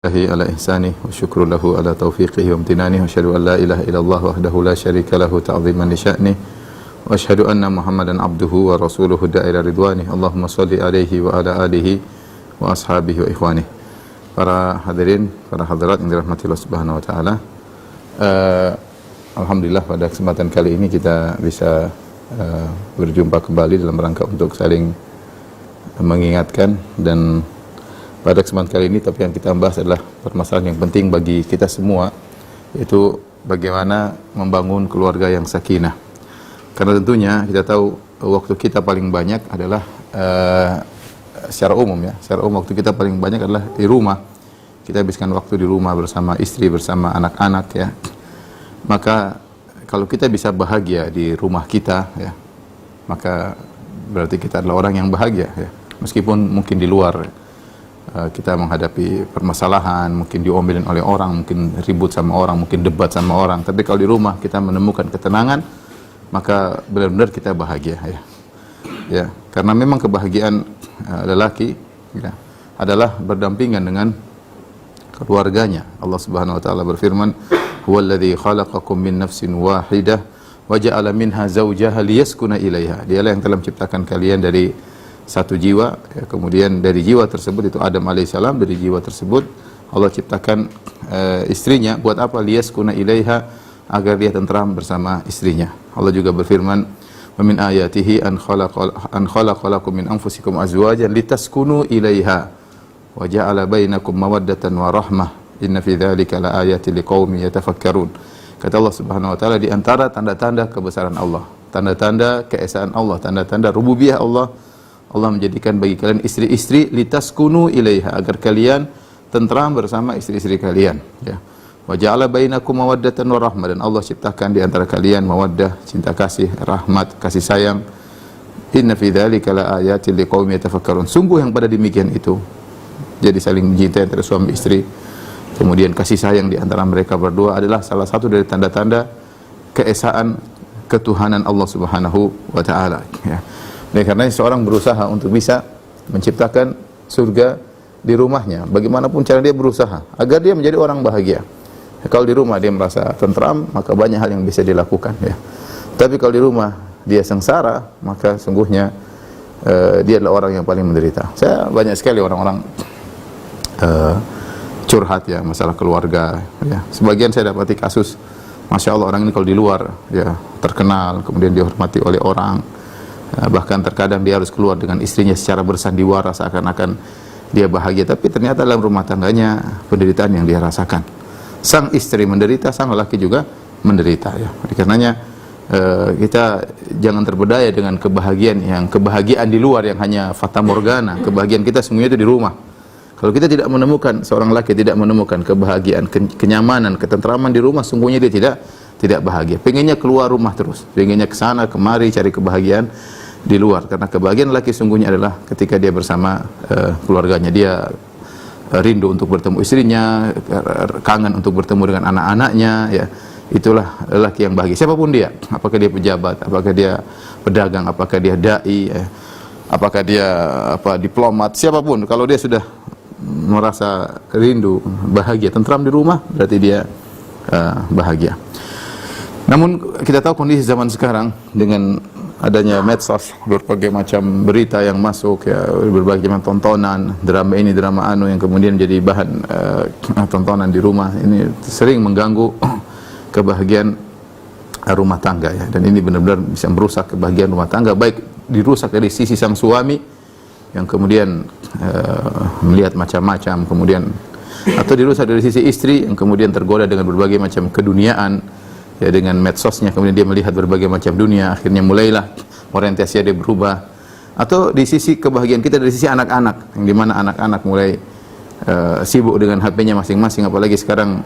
ala ihsanih wa syukru lahu ala taufiqihi wa amtinanihi wa asyhadu an la ilaha illallah wahdahu la syarika lahu ta'ziman li sya'nih wa asyhadu anna Muhammadan abduhu wa rasuluhu da'ila ridwanih. Allahumma shalli alaihi wa ala alihi wa ashabihi wa ikhwanih. Para hadirin, para hadirat yang dirahmati Allah Subhanahu wa taala. Alhamdulillah pada kesempatan kali ini kita bisa berjumpa kembali dalam rangka untuk saling mengingatkan. Dan pada kesempatan kali ini topik yang kita bahas adalah permasalahan yang penting bagi kita semua, yaitu bagaimana membangun keluarga yang sakinah. Karena tentunya kita tahu waktu kita paling banyak adalah secara umum waktu kita paling banyak adalah di rumah. Kita habiskan waktu di rumah bersama istri, bersama anak-anak ya. Maka kalau kita bisa bahagia di rumah kita ya, maka berarti kita adalah orang yang bahagia ya. Meskipun mungkin di luar kita menghadapi permasalahan, mungkin diomelin oleh orang, mungkin ribut sama orang, mungkin debat sama orang, tapi kalau di rumah kita menemukan ketenangan, maka benar-benar kita bahagia ya. Ya, karena memang kebahagiaan lelaki ya, adalah berdampingan dengan keluarganya. Allah Subhanahu wa taala berfirman, "Huwallazi khalaqakum min nafsin wahidah wa ja'ala minha zawjaha liyaskuna ilaiha." Dialah yang telah menciptakan kalian dari satu jiwa ya, kemudian dari jiwa tersebut itu Adam alaihissalam, dari jiwa tersebut Allah ciptakan istrinya buat apa? Liyaskuna ilaiha, agar dia tentram bersama istrinya. Allah juga berfirman, "Wa min ayatihi an khalaqalakum min anfusikum azwajan litaskunu ilaiha wa ja'ala bainakum mawaddatan wa rahmah inna fi dzalika laayatin liqaumin yatafakkarun." Kata Allah Subhanahu wa taala, di antara tanda-tanda kebesaran Allah, tanda-tanda keesaan Allah, tanda-tanda rububiyah Allah, Allah menjadikan bagi kalian istri-istri litaskunu ilaiha, agar kalian tentram bersama istri-istri kalian ya. Wa ja'ala bainakum mawaddatan wa rahmah, dan Allah ciptakan di antara kalian mawaddah, cinta kasih, rahmat, kasih sayang. Inna fi dzalika laayatin liqaumin yatafakkarun. Sungguh yang pada demikian itu, jadi saling mencintai antara suami istri, kemudian kasih sayang di antara mereka berdua adalah salah satu dari tanda-tanda keesaan ketuhanan Allah Subhanahu wa taala ya. Oleh karena seorang berusaha untuk bisa menciptakan surga di rumahnya, bagaimanapun cara dia berusaha agar dia menjadi orang bahagia. Kalau di rumah dia merasa tentram, maka banyak hal yang bisa dilakukan ya. Tapi kalau di rumah dia sengsara, maka sungguhnya dia adalah orang yang paling menderita. Saya banyak sekali orang-orang curhat ya, masalah keluarga ya. Sebagian saya dapati kasus, Masya Allah, orang ini kalau di luar ya terkenal, kemudian dihormati oleh orang, bahkan terkadang dia harus keluar dengan istrinya secara bersandiwara seakan-akan dia bahagia, tapi ternyata dalam rumah tangganya penderitaan yang dia rasakan. Sang istri menderita, sang lelaki juga menderita ya. Oleh karenanya kita jangan terbedaya dengan kebahagiaan di luar yang hanya fata morgana. Kebahagiaan kita semuanya itu di rumah. Kalau kita tidak menemukan, seorang laki tidak menemukan kebahagiaan, kenyamanan, ketentraman di rumah, sungguhnya dia tidak bahagia. Pengennya keluar rumah terus, pengennya ke sana kemari cari kebahagiaan di luar. Karena kebahagiaan laki sungguhnya adalah ketika dia bersama keluarganya. Dia rindu untuk bertemu istrinya, kangen untuk bertemu dengan anak-anaknya ya. Itulah lelaki yang bahagia. Siapapun dia, apakah dia pejabat, apakah dia pedagang, apakah dia dai ya, apakah dia diplomat, siapapun, kalau dia sudah merasa rindu, bahagia, tentram di rumah, berarti dia bahagia. Namun kita tahu kondisi zaman sekarang dengan adanya medsos, berbagai macam berita yang masuk ya, berbagai macam tontonan, drama ini, drama anu yang kemudian menjadi bahan tontonan di rumah, ini sering mengganggu kebahagiaan rumah tangga ya. Dan ini benar-benar bisa merusak kebahagiaan rumah tangga, baik dirusak dari sisi sang suami yang kemudian melihat macam-macam, kemudian atau dirusak dari sisi istri yang kemudian tergoda dengan berbagai macam keduniaan ya, dengan medsosnya, kemudian dia melihat berbagai macam dunia, akhirnya mulailah orientasi dia berubah. Atau di sisi kebahagiaan kita dari sisi anak-anak, yang dimana anak-anak mulai sibuk dengan HP-nya masing-masing, apalagi sekarang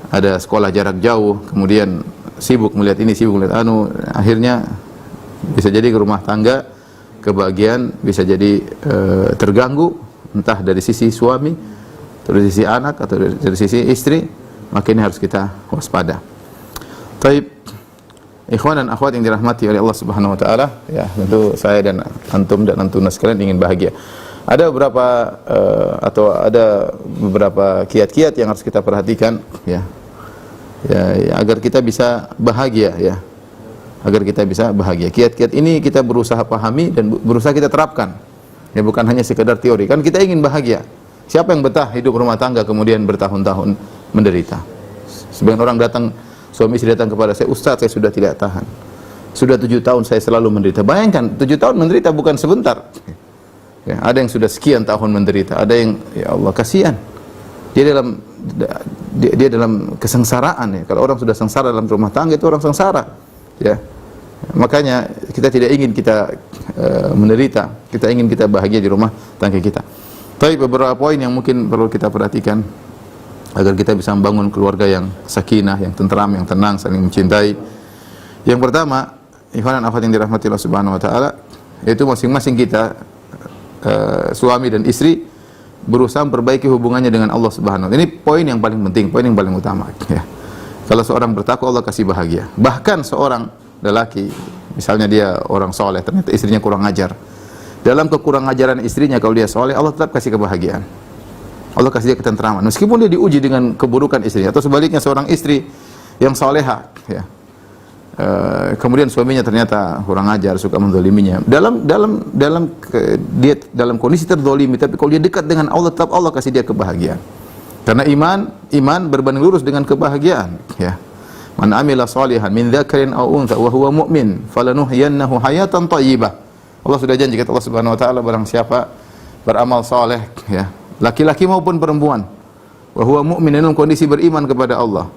ada sekolah jarak jauh, kemudian sibuk melihat ini, sibuk melihat anu, akhirnya bisa jadi ke rumah tangga kebahagiaan bisa jadi terganggu, entah dari sisi suami, dari sisi anak, atau dari sisi istri. Maka ini harus kita waspada. Taib, ikhwan dan akhwat yang dirahmati oleh Allah Subhanahu wa taala, ya tentu saya dan antum dan antuna sekalian ingin bahagia. Ada beberapa atau ada beberapa kiat-kiat yang harus kita perhatikan, ya. Ya, agar kita bisa bahagia, ya. Agar kita bisa bahagia. Kiat-kiat ini kita berusaha pahami dan berusaha kita terapkan. Ya, bukan hanya sekedar teori. Kan kita ingin bahagia. Siapa yang betah hidup rumah tangga kemudian bertahun-tahun menderita? Sebagian orang datang, suami istri datang kepada saya, "Ustaz, saya sudah tidak tahan. Sudah 7 tahun saya selalu menderita." Bayangkan, 7 tahun menderita bukan sebentar. Ya, ada yang sudah sekian tahun menderita, ada yang, ya Allah, kasihan. Dia dalam kesengsaraan, ya. Kalau orang sudah sengsara dalam rumah tangga itu orang sengsara, ya. Makanya kita tidak ingin kita menderita, kita ingin kita bahagia di rumah tangga kita. Tapi beberapa poin yang mungkin perlu kita perhatikan agar kita bisa membangun keluarga yang sakinah, yang tentram, yang tenang, saling mencintai. Yang pertama, ikhwan dan akhwat yang dirahmati Allah Subhanahu wa taala, yaitu masing-masing kita suami dan istri berusaha memperbaiki hubungannya dengan Allah Subhanahu wa taala. Ini poin yang paling penting, poin yang paling utama, ya. Kalau seorang bertakwa, Allah kasih bahagia. Bahkan seorang lelaki, misalnya dia orang soleh, ternyata istrinya kurang ajar. Dalam kekurang ajaran istrinya, kalau dia soleh, Allah tetap kasih kebahagiaan. Allah kasih dia ketentraman. Meskipun dia diuji dengan keburukan istrinya, atau sebaliknya seorang istri yang soleha, ya. Kemudian suaminya ternyata kurang ajar, suka menzaliminya. Dia dalam kondisi terzalimi, tapi kalau dia dekat dengan Allah, tetap Allah kasih dia kebahagiaan. Karena iman berbanding lurus dengan kebahagiaan, ya. Man amila salihan min dzakarin aw untha wa huwa mu'min falanuhyiyannahu hayatan thayyibah. Allah sudah janji, kata Allah Subhanahu wa taala, barang siapa beramal saleh, ya, laki-laki maupun perempuan, wa huwa mu'min, dalam kondisi beriman kepada Allah,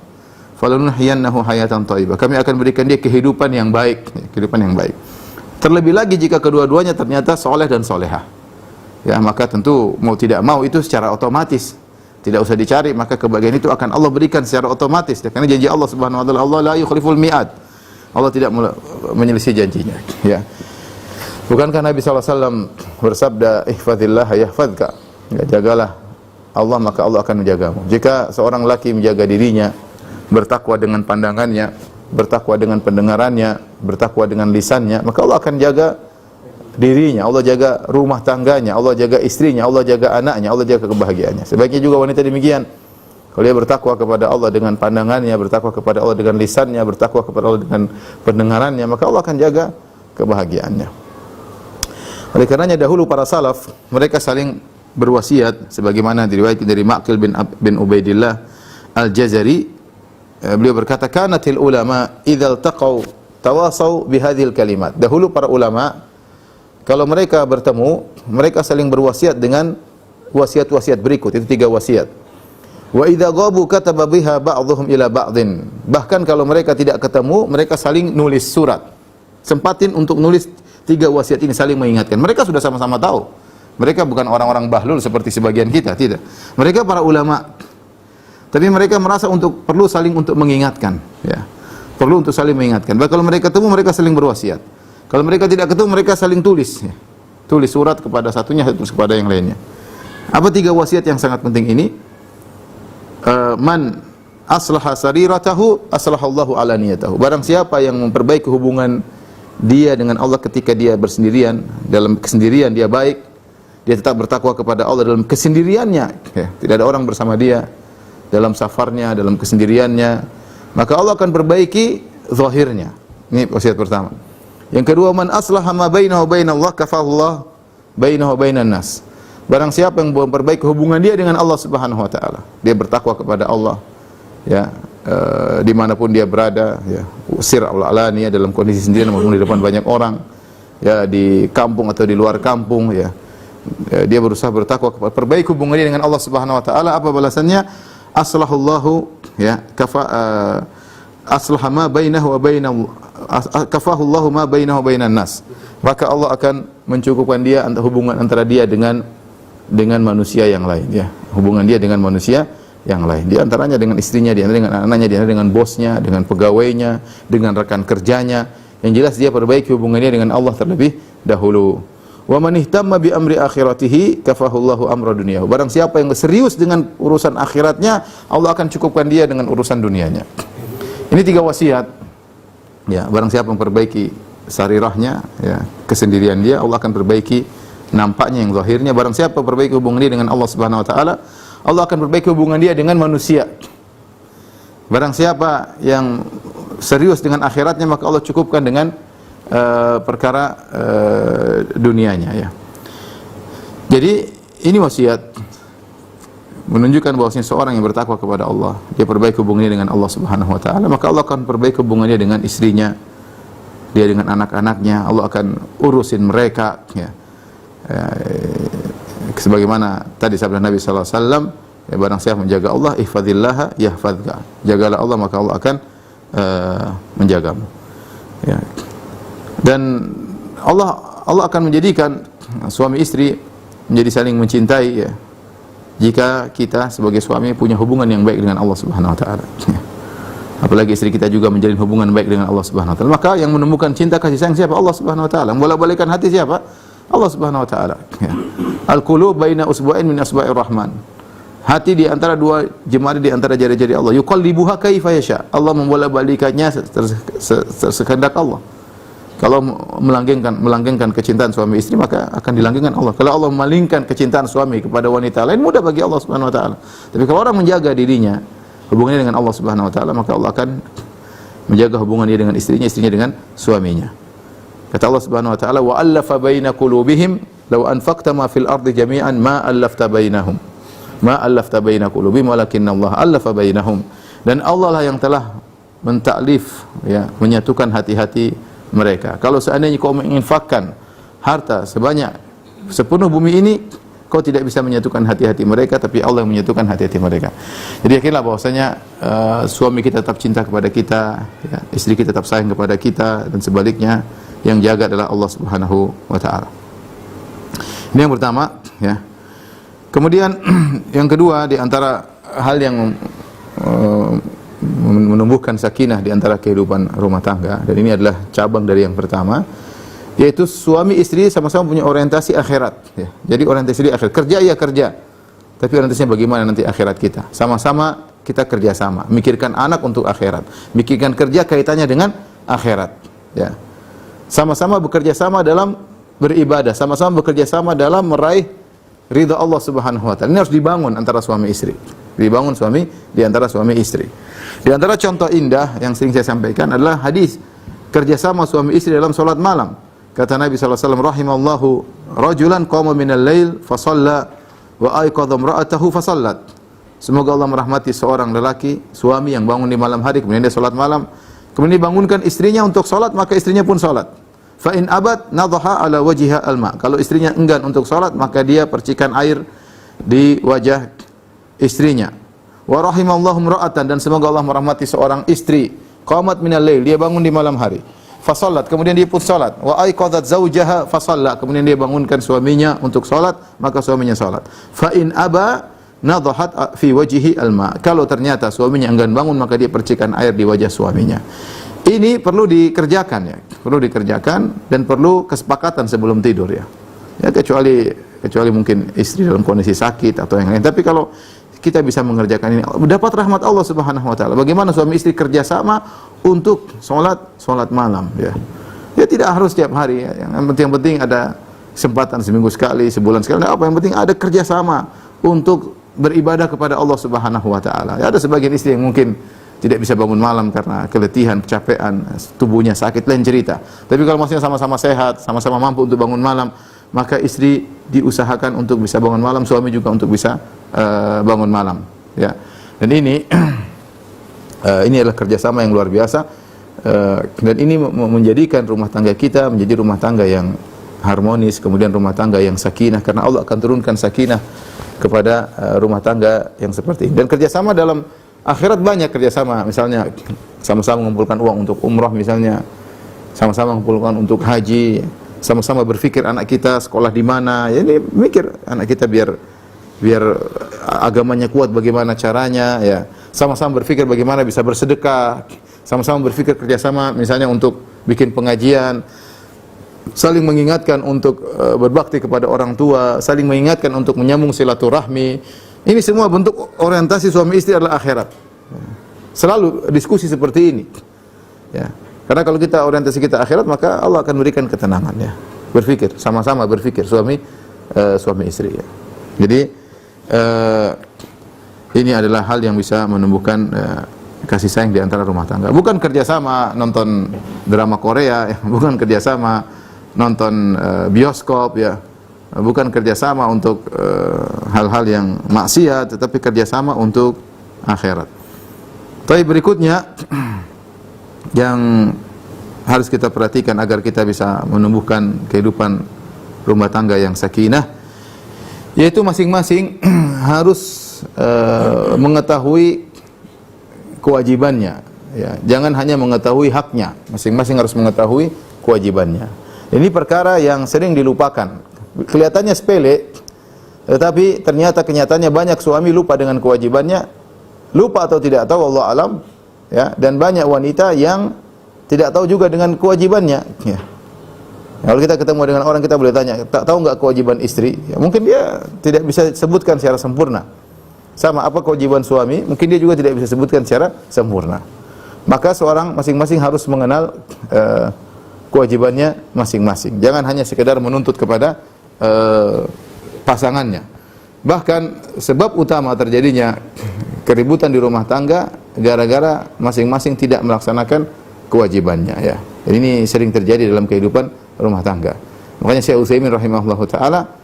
falanuhyiyannahu hayatan thayyibah, kami akan berikan dia kehidupan yang baik, kehidupan yang baik. Terlebih lagi jika kedua-duanya ternyata soleh dan solehah, ya, maka tentu mau tidak mau itu secara otomatis, tidak usah dicari, maka kebahagiaan itu akan Allah berikan secara otomatis, ya, karena janji Allah Subhanahu wa taala, Allah la yukhliful mi'ad, Allah tidak menyelisih janjinya, ya. Bukankah Nabi SAW bersabda, ihfazillah yahfazka, ya, jagalah Allah maka Allah akan menjagamu. Jika seorang laki menjaga dirinya, bertakwa dengan pandangannya, bertakwa dengan pendengarannya, bertakwa dengan lisannya, maka Allah akan jaga dirinya, Allah jaga rumah tangganya, Allah jaga istrinya, Allah jaga anaknya, Allah jaga kebahagiaannya. Sebaiknya juga wanita demikian. Kalau dia bertakwa kepada Allah dengan pandangannya, bertakwa kepada Allah dengan lisannya, bertakwa kepada Allah dengan pendengarannya, maka Allah akan jaga kebahagiaannya. Oleh karenanya dahulu para salaf, mereka saling berwasiat sebagaimana diriwayatkan dari Ma'qil bin Ubaidillah Al-Jazari. Beliau berkata, kanatil ulama idza iltaqau tawasau bihadhil kalimat. Dahulu para ulama kalau mereka bertemu, mereka saling berwasiat dengan wasiat-wasiat berikut. Itu 3 wasiat. Wa idza ghabu kataba biha ba'dhum ila ba'dhin. Bahkan kalau mereka tidak ketemu, mereka saling nulis surat. Sempatin untuk nulis 3 wasiat ini, saling mengingatkan. Mereka sudah sama-sama tahu. Mereka bukan orang-orang bahlul seperti sebagian kita, tidak. Mereka para ulama. Tapi mereka merasa perlu saling untuk mengingatkan, ya. Perlu untuk saling mengingatkan. Bahkan kalau mereka ketemu, mereka saling berwasiat. Kalau mereka tidak ketemu, mereka saling tulis, ya. Tulis surat kepada satunya, terus kepada yang lainnya. Apa 3 wasiat yang sangat penting ini? Man aslaha sariratahu aslahallahu alaniyatahu. Barang siapa yang memperbaiki hubungan dia dengan Allah ketika dia bersendirian, dalam kesendirian dia baik, dia tetap bertakwa kepada Allah dalam kesendiriannya, ya. Tidak ada orang bersama dia, dalam safarnya, dalam kesendiriannya, maka Allah akan perbaiki zahirnya. Ini wasiat pertama. Yang kedua, man aslaha ma bainahu bainallah kafahullah bainahu bainan nas. Barang siapa yang memperbaiki hubungan dia dengan Allah Subhanahu wa taala, dia bertakwa kepada Allah, ya, dimanapun dia berada, ya, sir al-alaniyah, dalam kondisi sendirian maupun di depan banyak orang, ya, di kampung atau di luar kampung, ya, dia berusaha bertakwa, perbaiki hubungannya dengan Allah Subhanahu wa taala. Apa balasannya? Aslahullahu, ya, aslaha ma bainahu wa bainal kafahullahu ma bainahu wa bainan nas. Maka Allah akan mencukupkan dia hubungan antara dia dengan manusia yang lain, ya. Hubungan dia dengan manusia yang lain, di antaranya dengan istrinya, di antaranya dengan anaknya, di antaranya dengan bosnya, dengan pegawainya, dengan rekan kerjanya. Yang jelas dia perbaiki hubungannya dengan Allah terlebih dahulu. Wa man ihtamma bi amri akhiratihi kafahullahu amra dunyahu. Barang siapa yang serius dengan urusan akhiratnya, Allah akan cukupkan dia dengan urusan dunianya. Ini 3 wasiat. Ya, barang siapa yang memperbaiki sarirahnya, ya, kesendirian dia, Allah akan perbaiki nampaknya, yang zahirnya. Barang siapa perbaiki hubungan dia dengan Allah Subhanahu wa taala, Allah akan perbaiki hubungan dia dengan manusia. Barang siapa yang serius dengan akhiratnya, maka Allah cukupkan dengan perkara dunianya, ya. Jadi ini wasiat menunjukkan bahwasanya seorang yang bertakwa kepada Allah, dia perbaiki hubungannya dengan Allah Subhanahu wa taala, maka Allah akan perbaiki hubungannya dengan istrinya, dia dengan anak-anaknya, Allah akan urusin mereka, ya. Sebagaimana tadi sabda Nabi sallallahu alaihi wasallam, ya, barang siapa menjaga Allah, ihfazillaha yahfazka. Jagalah Allah maka Allah akan menjagamu. Ya. Dan Allah akan menjadikan suami istri menjadi saling mencintai, ya, jika kita sebagai suami punya hubungan yang baik dengan Allah Subhanahu wa taala. Ya. Apalagi istri kita juga menjalin hubungan baik dengan Allah Subhanahu wa taala. Maka yang menemukan cinta kasih sayang siapa? Allah Subhanahu wa taala. Membolak-balikkan hati siapa? Allah Subhanahu wa taala. Ya. Al-qulub baina usbu'ain min asba'ir rahman. Hati di antara dua jemari di antara jari-jari Allah. Yuqallibuha kaifa yasha. Allah membolak-balikannya sekehendak Allah. Kalau melanggengkan kecintaan suami istri, maka akan dilanggengkan Allah. Kalau Allah memalingkan kecintaan suami kepada wanita lain, mudah bagi Allah Subhanahu wa taala. Tapi kalau orang menjaga dirinya, hubungannya dengan Allah Subhanahu wa taala, maka Allah akan menjaga hubungannya dengan istrinya, istrinya dengan suaminya. Kata Allah Subhanahu wa taala, "Wa allafa baina qulubihim law anfaqta ma fil ardi jami'an ma allafta bainahum." Ma allafta baina qulubihim walakinna Allah allafa bainahum. Dan Allah lah yang telah mentaklif, ya, menyatukan hati-hati mereka. Kalau seandainya kau menginfakkan harta sebanyak sepenuh bumi ini, kau tidak bisa menyatukan hati-hati mereka, tapi Allah yang menyatukan hati-hati mereka. Jadi yakinlah bahwasanya suami kita tetap cinta kepada kita, ya, istri kita tetap sayang kepada kita, dan sebaliknya yang jaga adalah Allah Subhanahu wa taala. Ini yang pertama, ya. Kemudian yang kedua, di antara hal yang menumbuhkan sakinah di antara kehidupan rumah tangga, dan ini adalah cabang dari yang pertama, yaitu suami istri sama-sama punya orientasi akhirat, ya. Jadi orientasi di akhirat, kerja ya kerja, tapi orientasinya bagaimana nanti akhirat kita. Sama-sama kita kerja sama, mikirkan anak untuk akhirat, mikirkan kerja kaitannya dengan akhirat, ya. Sama-sama bekerja sama dalam beribadah, sama-sama bekerja sama dalam meraih ridha Allah Subhanahu wa taala. Ini harus dibangun antara suami istri. Dibangun di antara suami istri. Di antara contoh indah yang sering saya sampaikan adalah hadis kerjasama suami istri dalam salat malam. Kata Nabi sallallahu alaihi wasallam, rahimallahu rajulan qama minal lail fa shalla wa ayqadha imra'atahu fa shallat. Semoga Allah merahmati seorang lelaki, suami yang bangun di malam hari, kemudian dia salat malam, kemudian dibangunkan istrinya untuk salat, maka istrinya pun salat. Fa in abad nadhaha ala wajhiha alma. Kalau istrinya enggan untuk salat, maka dia percikan air di wajah istrinya. Wa rahimallahu imra'atan, dan semoga Allah merahmati seorang istri, qamat minal lail, dia bangun di malam hari, fa shallat, kemudian dia pun salat. Wa ayqadhat zawjaha fa shalla, kemudian dia bangunkan suaminya untuk salat, maka suaminya salat. Fa in aba nadhahat fi wajhihi alma. Kalau ternyata suaminya enggan bangun, maka dia percikan air di wajah suaminya. Ini perlu dikerjakan, ya. Perlu dikerjakan dan perlu kesepakatan sebelum tidur, ya. Ya, kecuali mungkin istri dalam kondisi sakit atau yang lain. Tapi kalau kita bisa mengerjakan ini, dapat rahmat Allah Subhanahu wa taala. Bagaimana suami istri kerjasama untuk salat malam, ya. Ya tidak harus setiap hari, ya. Yang penting ada kesempatan seminggu sekali, sebulan sekali. Apa yang penting ada kerjasama untuk beribadah kepada Allah Subhanahu wa taala. Ya, ada sebagian istri yang mungkin tidak bisa bangun malam karena keletihan, kecapean, tubuhnya sakit, lain cerita. Tapi kalau maksudnya sama-sama sehat, sama-sama mampu untuk bangun malam, maka istri diusahakan untuk bisa bangun malam, suami juga untuk bisa bangun malam, ya. Dan ini ini adalah kerjasama yang luar biasa, dan ini menjadikan rumah tangga kita menjadi rumah tangga yang harmonis, kemudian rumah tangga yang sakinah, karena Allah akan turunkan sakinah kepada rumah tangga yang seperti ini. Dan kerjasama dalam akhirat banyak kerjasama, misalnya sama-sama mengumpulkan uang untuk umrah, misalnya sama-sama mengumpulkan untuk haji, sama-sama berpikir anak kita sekolah di mana, ya, ini mikir anak kita biar agamanya kuat, bagaimana caranya, ya. Sama-sama berpikir bagaimana bisa bersedekah, sama-sama berpikir kerjasama misalnya untuk bikin pengajian, saling mengingatkan untuk berbakti kepada orang tua, saling mengingatkan untuk menyambung silaturahmi. Ini semua bentuk orientasi suami istri adalah akhirat. Selalu diskusi seperti ini, ya. Karena kalau kita orientasi kita akhirat, maka Allah akan berikan ketenangan, ya. Berpikir, sama-sama berpikir, suami suami istri ya. Jadi ini adalah hal yang bisa menumbuhkan kasih sayang di antara rumah tangga. Bukan kerjasama nonton drama Korea, ya. Bukan kerjasama nonton bioskop, ya. Bukan kerjasama untuk hal-hal yang maksiat, tetapi kerjasama untuk akhirat. Tapi berikutnya yang harus kita perhatikan agar kita bisa menumbuhkan kehidupan rumah tangga yang sakinah, yaitu masing-masing harus mengetahui kewajibannya. Ya, jangan hanya mengetahui haknya, masing-masing harus mengetahui kewajibannya. Ini perkara yang sering dilupakan. Kelihatannya sepele, tetapi ternyata kenyataannya banyak suami lupa dengan kewajibannya, lupa atau tidak tahu, Allah alam, ya. Dan banyak wanita yang tidak tahu juga dengan kewajibannya. Ya. Kalau kita ketemu dengan orang, kita boleh tanya, tak tahu nggak kewajiban istri? Ya, mungkin dia tidak bisa sebutkan secara sempurna. Sama apa kewajiban suami, mungkin dia juga tidak bisa sebutkan secara sempurna. Maka seorang masing-masing harus mengenal kewajibannya masing-masing. Jangan hanya sekedar menuntut kepada pasangannya. Bahkan sebab utama terjadinya keributan di rumah tangga gara-gara masing-masing tidak melaksanakan kewajibannya, ya. Ini sering terjadi dalam kehidupan rumah tangga. Makanya Syekh Utsaimin rahimahullahu taala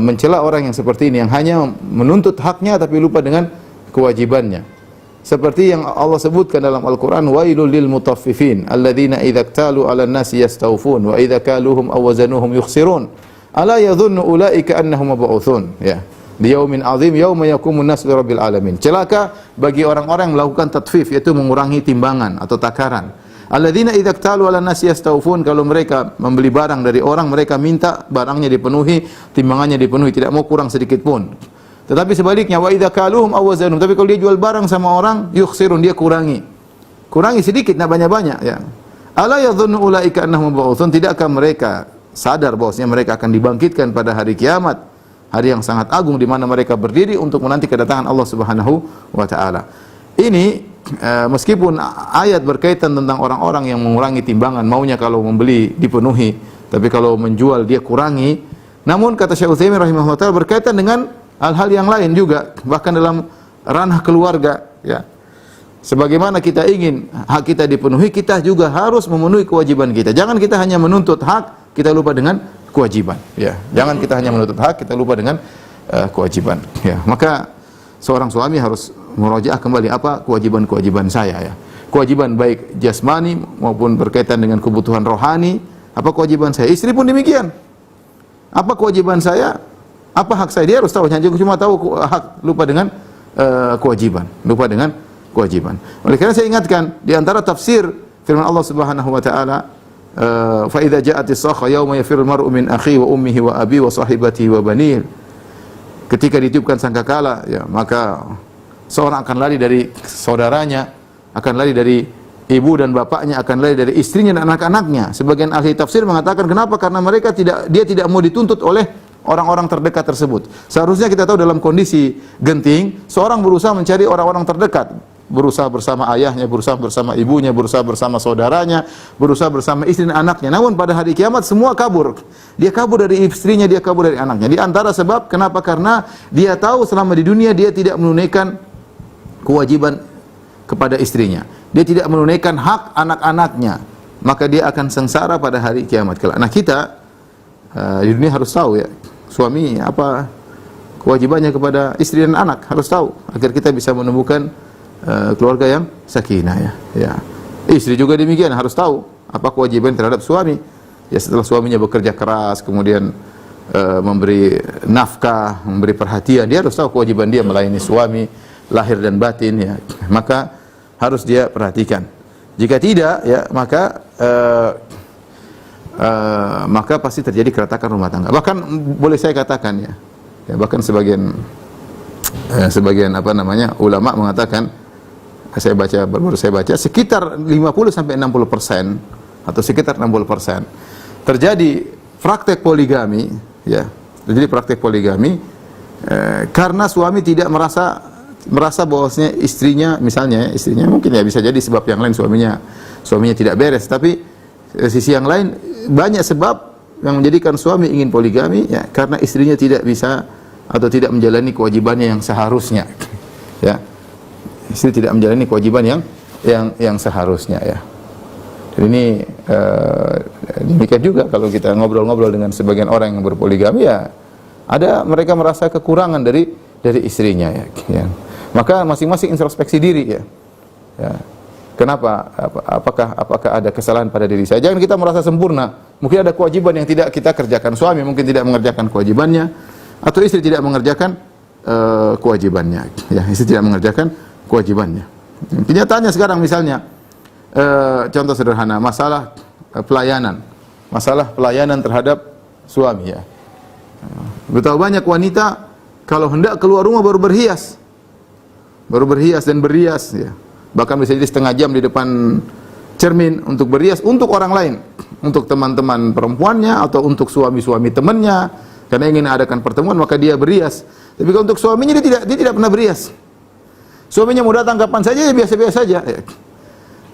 mencela orang yang seperti ini, yang hanya menuntut haknya tapi lupa dengan kewajibannya. Seperti yang Allah sebutkan dalam Al-Qur'an, wailul lil mutaffifin alladzina idza iktalu 'alan nasi yastawfun wa idza kaluhum aw wazanuhum yukhsirun ala yadhunnu ulaika annahum mab'utsun, ya, di yaumin azim yauma yaqumun nas li rabbil alamin. Celaka bagi orang-orang yang melakukan tatfif, yaitu mengurangi timbangan atau takaran. Alladzina idza iktalu 'alan nasi yastawfun, kalau mereka membeli barang dari orang, mereka minta barangnya dipenuhi, timbangannya dipenuhi, tidak mau kurang sedikit pun. Tetapi sebaliknya, wa idza kaluhum aw wazanum, tapi kalau dia jual barang sama orang, yukhsirun, dia kurangi sedikit, enggak banyak-banyak, ya. Ala yadhunnu ulaika annahum mab'utsun, tidakkah mereka sadar bahwasanya mereka akan dibangkitkan pada hari kiamat, hari yang sangat agung di mana mereka berdiri untuk menanti kedatangan Allah Subhanahu wa taala. Ini meskipun ayat berkaitan tentang orang-orang yang mengurangi timbangan, maunya kalau membeli dipenuhi, tapi kalau menjual dia kurangi. Namun kata Syekh Utsaimin rahimahullah taala berkaitan dengan hal-hal yang lain juga, bahkan dalam ranah keluarga, ya. Sebagaimana kita ingin hak kita dipenuhi, kita juga harus memenuhi kewajiban kita. Jangan kita hanya menuntut hak, kita lupa dengan kewajiban, ya. Jangan kita hanya menuntut hak, kita lupa dengan kewajiban, ya. Maka seorang suami harus murajaah kembali apa kewajiban-kewajiban saya, ya. Kewajiban baik jasmani maupun berkaitan dengan kebutuhan rohani, apa kewajiban saya. Istri pun demikian. Apa kewajiban saya? Apa hak saya? Dia harus tahu, jangan cuma tahu hak, lupa dengan kewajiban, lupa dengan kewajiban. Oleh karena saya ingatkan, di antara tafsir firman Allah Subhanahu wa taala, fa idza ja'atis sakha yauma yafirul mar'u min akhihi wa ummihi wa abi wa sahibatihi wa banihi. Ketika ditiupkan sangkakala, ya, maka seorang akan lari dari saudaranya, akan lari dari ibu dan bapaknya, akan lari dari istrinya dan anak-anaknya. Sebagian ahli tafsir mengatakan kenapa? Karena dia tidak mau dituntut oleh orang-orang terdekat tersebut. Seharusnya kita tahu dalam kondisi genting, seorang berusaha mencari orang-orang terdekat, berusaha bersama ayahnya, berusaha bersama ibunya, berusaha bersama saudaranya, berusaha bersama istri dan anaknya. Namun pada hari kiamat semua kabur. Dia kabur dari istrinya, dia kabur dari anaknya. Di antara sebab kenapa? Karena dia tahu selama di dunia dia tidak menunaikan kewajiban kepada istrinya. Dia tidak menunaikan hak anak-anaknya. Maka dia akan sengsara pada hari kiamat kelak. Nah, kita di dunia harus tahu, ya, suami apa kewajibannya kepada istri dan anak, harus tahu agar kita bisa menemukan keluarga yang sakinah, ya. Istri juga demikian, harus tahu apa kewajiban terhadap suami. Ya, setelah suaminya bekerja keras, kemudian memberi nafkah, memberi perhatian, dia harus tahu kewajiban dia melayani suami lahir dan batin, ya. Maka harus dia perhatikan. Jika tidak, ya, maka pasti terjadi keretakan rumah tangga. Bahkan boleh saya katakan, ya, bahkan sebagian ulama mengatakan, baru saya baca sekitar 50 sampai 60% atau sekitar 60% terjadi praktek poligami, ya. Terjadi praktek poligami karena suami tidak merasa bahwasanya istrinya mungkin, ya, bisa jadi sebab yang lain, suaminya tidak beres, tapi sisi yang lain banyak sebab yang menjadikan suami ingin poligami ya karena istrinya tidak bisa atau tidak menjalani kewajibannya yang seharusnya. Ya. Istri tidak menjalani kewajiban yang seharusnya ya. Dan ini demikian juga kalau kita ngobrol-ngobrol dengan sebagian orang yang berpoligami ya ada mereka merasa kekurangan dari istrinya ya. Maka masing-masing introspeksi diri ya. Ya. Kenapa? Apakah ada kesalahan pada diri saya? Jangan kita merasa sempurna. Mungkin ada kewajiban yang tidak kita kerjakan. Suami mungkin tidak mengerjakan kewajibannya, atau istri tidak mengerjakan kewajibannya. Ya, istri tidak mengerjakan kewajibannya. Kenyataannya sekarang misalnya, contoh sederhana, masalah pelayanan terhadap suami ya. Betapa banyak wanita kalau hendak keluar rumah baru berhias dan berhias ya. Bahkan bisa jadi setengah jam di depan cermin untuk berhias untuk orang lain, untuk teman-teman perempuannya atau untuk suami-suami temannya, karena ingin adakan pertemuan maka dia berhias. Tapi kalau untuk suaminya dia tidak pernah berhias. Suaminya mau datang kapan saja ya biasa-biasa saja. Ya.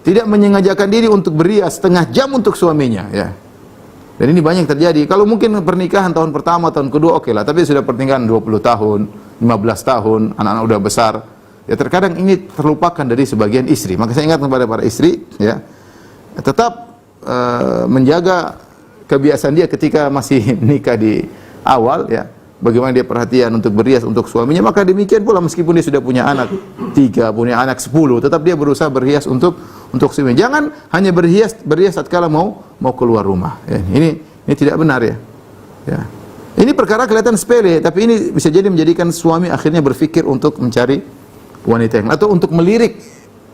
Tidak menyengajakan diri untuk berhias setengah jam untuk suaminya. Ya. Dan ini banyak terjadi. Kalau mungkin pernikahan tahun pertama, tahun kedua oke lah. Tapi sudah pernikahan 20 tahun, 15 tahun, anak-anak udah besar. Ya terkadang ini terlupakan dari sebagian istri. Maka saya ingat kepada para istri, ya tetap menjaga kebiasaan dia ketika masih nikah di awal, ya bagaimana dia perhatian untuk berhias untuk suaminya. Maka demikian pula meskipun dia sudah punya anak 3, punya anak 10, tetap dia berusaha berhias untuk suaminya. Jangan hanya berhias tatkala mau keluar rumah. Ya, ini tidak benar ya. Ya. Ini perkara kelihatan sepele, tapi ini bisa jadi menjadikan suami akhirnya berpikir untuk mencari wanita yang atau untuk melirik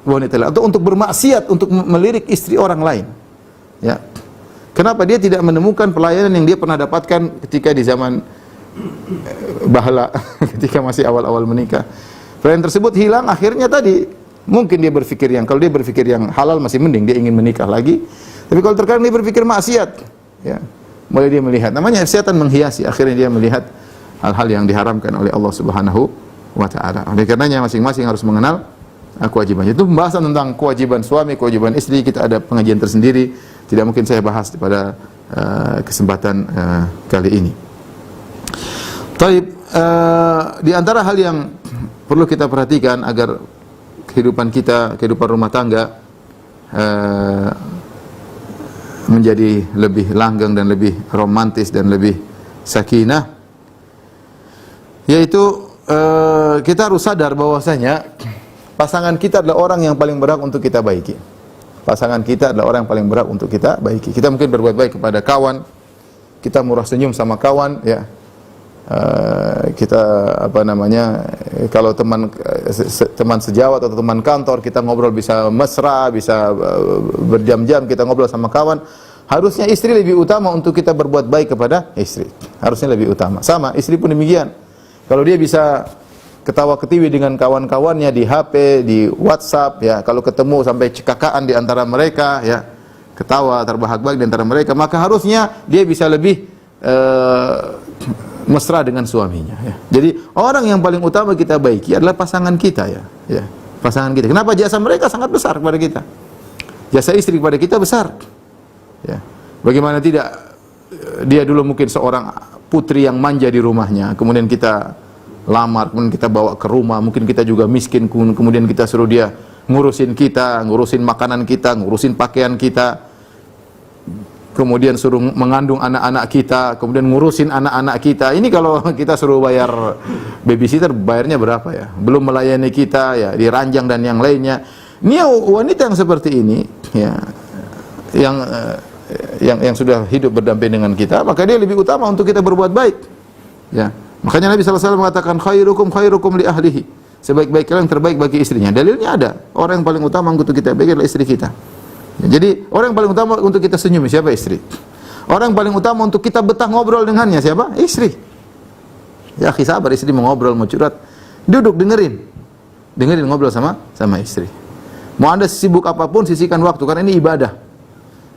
wanita lain atau untuk bermaksiat untuk melirik istri orang lain. Ya. Kenapa dia tidak menemukan pelayanan yang dia pernah dapatkan ketika di zaman bahala, ketika masih awal-awal menikah. Pelayanan tersebut hilang, akhirnya tadi mungkin dia berpikir kalau dia berpikir yang halal masih mending, dia ingin menikah lagi. Tapi kalau terkadang dia berpikir maksiat, ya, mulai dia melihat. Namanya setan menghiasi, akhirnya dia melihat hal-hal yang diharamkan oleh Allah Subhanahu wa ta'ala. Oleh karenanya masing-masing harus mengenal kewajibannya. Itu pembahasan tentang kewajiban suami, kewajiban istri, kita ada pengajian tersendiri, tidak mungkin saya bahas pada kesempatan kali ini. Taib, di antara hal yang perlu kita perhatikan agar kehidupan rumah tangga menjadi lebih langgeng dan lebih romantis dan lebih sakinah, yaitu kita harus sadar bahwasanya pasangan kita adalah orang yang paling berhak untuk kita baiki. Pasangan kita adalah orang yang paling berhak untuk kita baiki. Kita mungkin berbuat baik kepada kawan, kita murah senyum sama kawan, ya. Kita kalau teman sejawat atau teman kantor, kita ngobrol bisa mesra, bisa berjam-jam kita ngobrol sama kawan. Harusnya istri lebih utama untuk kita berbuat baik kepada istri. Harusnya lebih utama. Sama, istri pun demikian. Kalau dia bisa ketawa ketiwi dengan kawan-kawannya di HP, di WhatsApp, ya, kalau ketemu sampai cekakaan di antara mereka, ya, ketawa terbahak-bahak di antara mereka, maka harusnya dia bisa lebih mesra dengan suaminya. Ya. Jadi orang yang paling utama kita baiki adalah pasangan kita, ya, pasangan kita. Kenapa? Jasa mereka sangat besar kepada kita. Jasa istri kepada kita besar. Ya. Bagaimana tidak? Dia dulu mungkin seorang putri yang manja di rumahnya, kemudian kita lamar, kemudian kita bawa ke rumah, mungkin kita juga miskin, kemudian kita suruh dia ngurusin kita, ngurusin makanan kita, ngurusin pakaian kita, kemudian suruh mengandung anak-anak kita, kemudian ngurusin anak-anak kita. Ini kalau kita suruh bayar babysitter, bayarnya berapa ya? Belum melayani kita, ya, diranjang dan yang lainnya. Ini wanita yang seperti ini, ya, yang sudah hidup berdamping dengan kita, maka dia lebih utama untuk kita berbuat baik. Ya. Makanya Nabi SAW mengatakan khairukum li ahlihi. Sebaik-baik kalian terbaik bagi istrinya. Dalilnya ada. Orang yang paling utama untuk kita baik adalah istri kita. Ya, jadi orang yang paling utama untuk kita senyum siapa? Istri. Orang yang paling utama untuk kita betah ngobrol dengannya siapa? Istri. Ya, akhi sabar, istri mau ngobrol, mau curhat, duduk dengerin ngobrol sama istri. Mau Anda sibuk apapun, sisihkan waktu, karena ini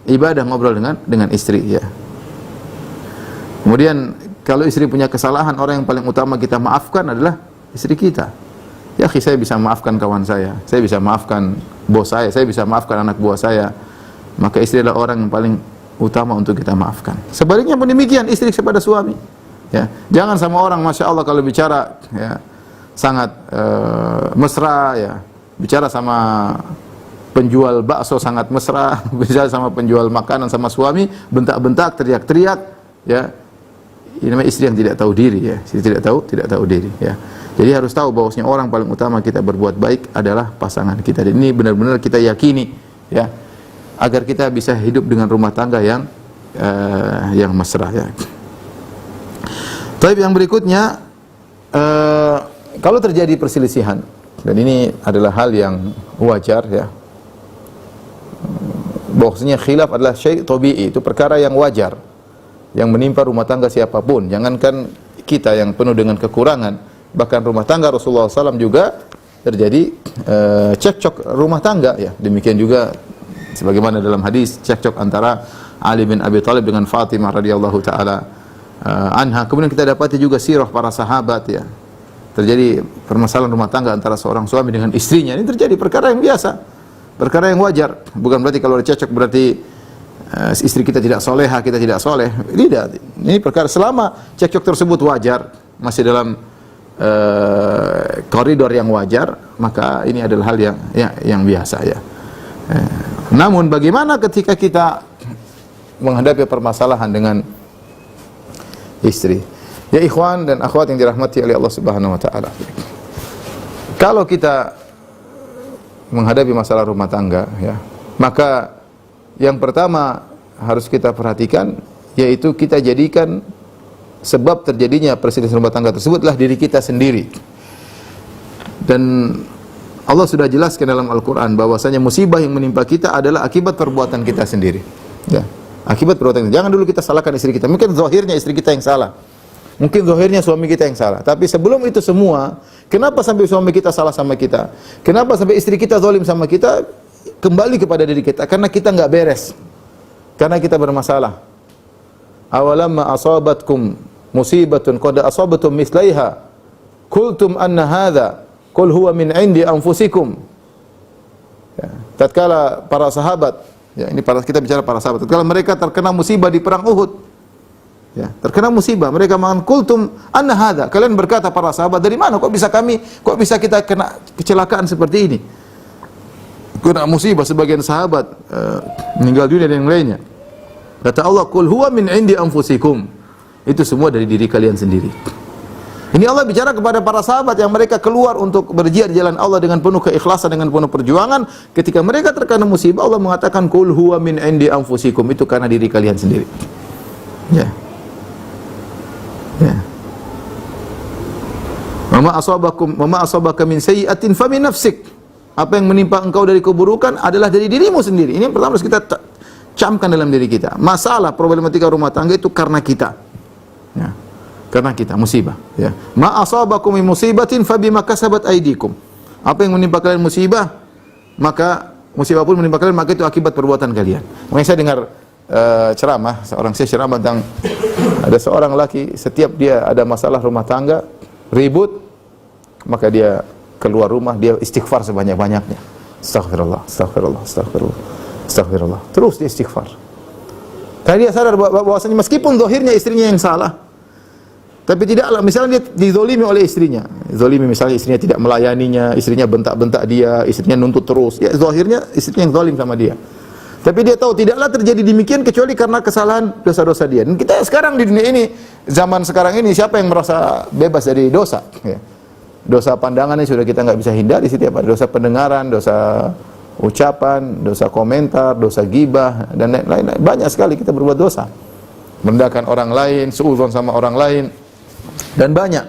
ibadah ngobrol dengan istri, ya. Kemudian kalau istri punya kesalahan, orang yang paling utama kita maafkan adalah istri kita. Ya, saya bisa maafkan kawan saya bisa maafkan bos saya bisa maafkan anak buah saya. Maka istri adalah orang yang paling utama untuk kita maafkan. Sebaliknya pun demikian, istri kepada suami. Ya, jangan sama orang, masya Allah, kalau bicara ya sangat mesra, ya bicara sama penjual bakso sangat mesra, bicara sama penjual makanan sama suami bentak-bentak, teriak-teriak, ya ini namanya istri yang tidak tahu diri, ya istri tidak tahu diri, ya. Jadi harus tahu bahwasanya orang paling utama kita berbuat baik adalah pasangan kita. Dan ini benar-benar kita yakini, ya, agar kita bisa hidup dengan rumah tangga yang mesra, ya. Tapi yang berikutnya, kalau terjadi perselisihan, dan ini adalah hal yang wajar, ya, bahwasanya khilaf adalah syai' tabi'i, itu perkara yang wajar yang menimpa rumah tangga siapapun. Jangankan kita yang penuh dengan kekurangan, bahkan rumah tangga Rasulullah SAW juga terjadi cekcok rumah tangga, ya. Demikian juga sebagaimana dalam hadis cekcok antara Ali bin Abi Thalib dengan Fatimah radhiyallahu taala anha. Kemudian kita dapati juga sirah para sahabat, ya. Terjadi permasalahan rumah tangga antara seorang suami dengan istrinya. Ini terjadi perkara yang biasa, perkara yang wajar. Bukan berarti kalau ada cekcok berarti istri kita tidak soleha, kita tidak soleh. Tidak. Ini perkara selama cekcok tersebut wajar, masih dalam koridor yang wajar, maka ini adalah hal yang biasa, ya. Namun bagaimana ketika kita menghadapi permasalahan dengan istri? Ya ikhwan dan akhwat yang dirahmati oleh Allah Subhanahu wa taala. Kalau kita menghadapi masalah rumah tangga, ya, maka yang pertama harus kita perhatikan yaitu kita jadikan sebab terjadinya perselisihan rumah tangga tersebutlah diri kita sendiri. Dan Allah sudah jelaskan dalam Al-Qur'an bahwasanya musibah yang menimpa kita adalah akibat perbuatan kita sendiri. Ya, akibat perbuatan kita. Jangan dulu kita salahkan istri kita. Mungkin zahirnya istri kita yang salah. Mungkin zahirnya suami kita yang salah. Tapi sebelum itu semua, kenapa sampai suami kita salah sama kita? Kenapa sampai istri kita zalim sama kita? Kembali kepada diri kita. Karena kita enggak beres. Karena kita bermasalah. Awalamma asabatkum musibatun qad asabatum mislaiha qultum anna hadza qul huwa min indi anfusikum. Ya, tatkala para sahabat, ya ini kita bicara para sahabat, tatkala mereka terkena musibah di perang Uhud, ya, terkena musibah, mereka mengatakan qultum anna hadza, kalian berkata para sahabat, dari mana kok bisa kita kena kecelakaan seperti ini, kena musibah, sebagian sahabat meninggal dunia dan yang lainnya. Kata Allah, qul huwa min indi anfusikum, itu semua dari diri kalian sendiri. Ini Allah bicara kepada para sahabat yang mereka keluar untuk berjihad di jalan Allah dengan penuh keikhlasan, dengan penuh perjuangan. Ketika mereka terkena musibah, Allah mengatakan qul huwa min indi anfusikum, itu karena diri kalian sendiri. Ya. Ya. Mama asabaka min sayyi'atin famin nafsik. Apa yang menimpa engkau dari keburukan adalah dari dirimu sendiri. Ini yang pertama harus kita camkan dalam diri kita. Masalah problematika rumah tangga itu karena kita. Ya. Karena kita musibah, ya. Ma asabakum min musibatin fabima kasabat aydikum. Apa yang menimpa kalian musibah, maka musibah pun menimpa kalian, maka itu akibat perbuatan kalian. Makanya saya dengar ceramah, seorang saya ceramah tentang ada seorang laki, setiap dia ada masalah rumah tangga, ribut, maka dia keluar rumah, dia istighfar sebanyak-banyaknya. Astaghfirullah, astaghfirullah, astaghfirullah, astaghfirullah. Terus dia istighfar. Karena dia sadar bahwasanya meskipun zahirnya istrinya yang salah, tapi tidaklah, misalnya dia dizolimi oleh istrinya, zolimi misalnya istrinya tidak melayaninya, istrinya bentak-bentak dia, istrinya nuntut terus, ya zahirnya istrinya yang zalim sama dia. Tapi dia tahu tidaklah terjadi demikian kecuali karena kesalahan dosa-dosa dia. Dan kita sekarang di dunia ini, zaman sekarang ini, siapa yang merasa bebas dari dosa? Ya. Dosa pandangan ini sudah kita nggak bisa hindari setiap hari. Dosa pendengaran, dosa ucapan, dosa komentar, dosa gibah, dan lain-lain. Banyak sekali kita berbuat dosa. Merendahkan orang lain, suudzon sama orang lain, dan banyak.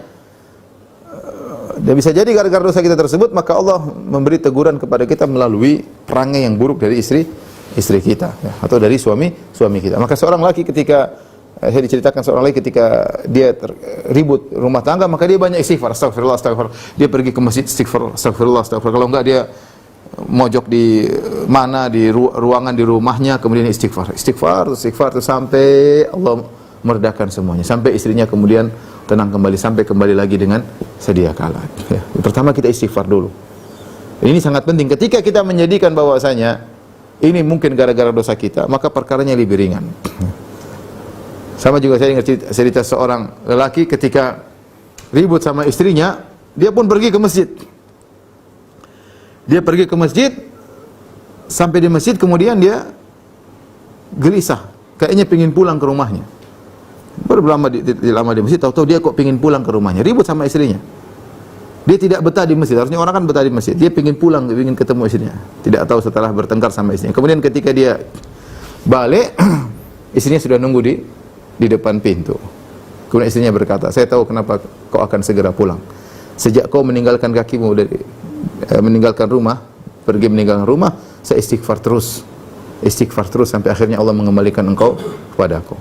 Dan bisa jadi gara-gara dosa kita tersebut, maka Allah memberi teguran kepada kita melalui perangai yang buruk dari istri kita, ya, atau dari suami kita. Maka seorang laki ketika saya diceritakan seorang laki ketika dia ribut rumah tangga, maka dia banyak istighfar, astagfirullah, astagfirullah. Dia pergi ke masjid istighfar, astagfirullah, astagfirullah. Kalau enggak dia mojok di mana, di ruangan di rumahnya, kemudian istighfar terus sampai Allah meredakan semuanya, sampai istrinya kemudian tenang kembali, sampai kembali lagi dengan sedia kala. Ya. Pertama kita istighfar dulu. Ini sangat penting. Ketika kita menjadikan bahwasanya ini mungkin gara-gara dosa kita, maka perkaranya lebih ringan. Sama juga saya ingat cerita seorang lelaki ketika ribut sama istrinya, dia pun pergi ke masjid. Dia pergi ke masjid, sampai di masjid kemudian dia gelisah, kayaknya pingin pulang ke rumahnya. Baru lama di masjid, tahu-tahu dia kok pingin pulang ke rumahnya, ribut sama istrinya. Dia tidak betah di masjid, harusnya orang kan betah di masjid. Dia pingin pulang, pingin ketemu istrinya. Tidak tahu setelah bertengkar sama istrinya. Kemudian ketika dia balik, istrinya sudah nunggu di depan pintu. Kemudian istrinya berkata, saya tahu kenapa kau akan segera pulang. Sejak kau meninggalkan kakimu meninggalkan rumah, pergi meninggalkan rumah, saya istighfar terus sampai akhirnya Allah mengembalikan engkau kepadaku.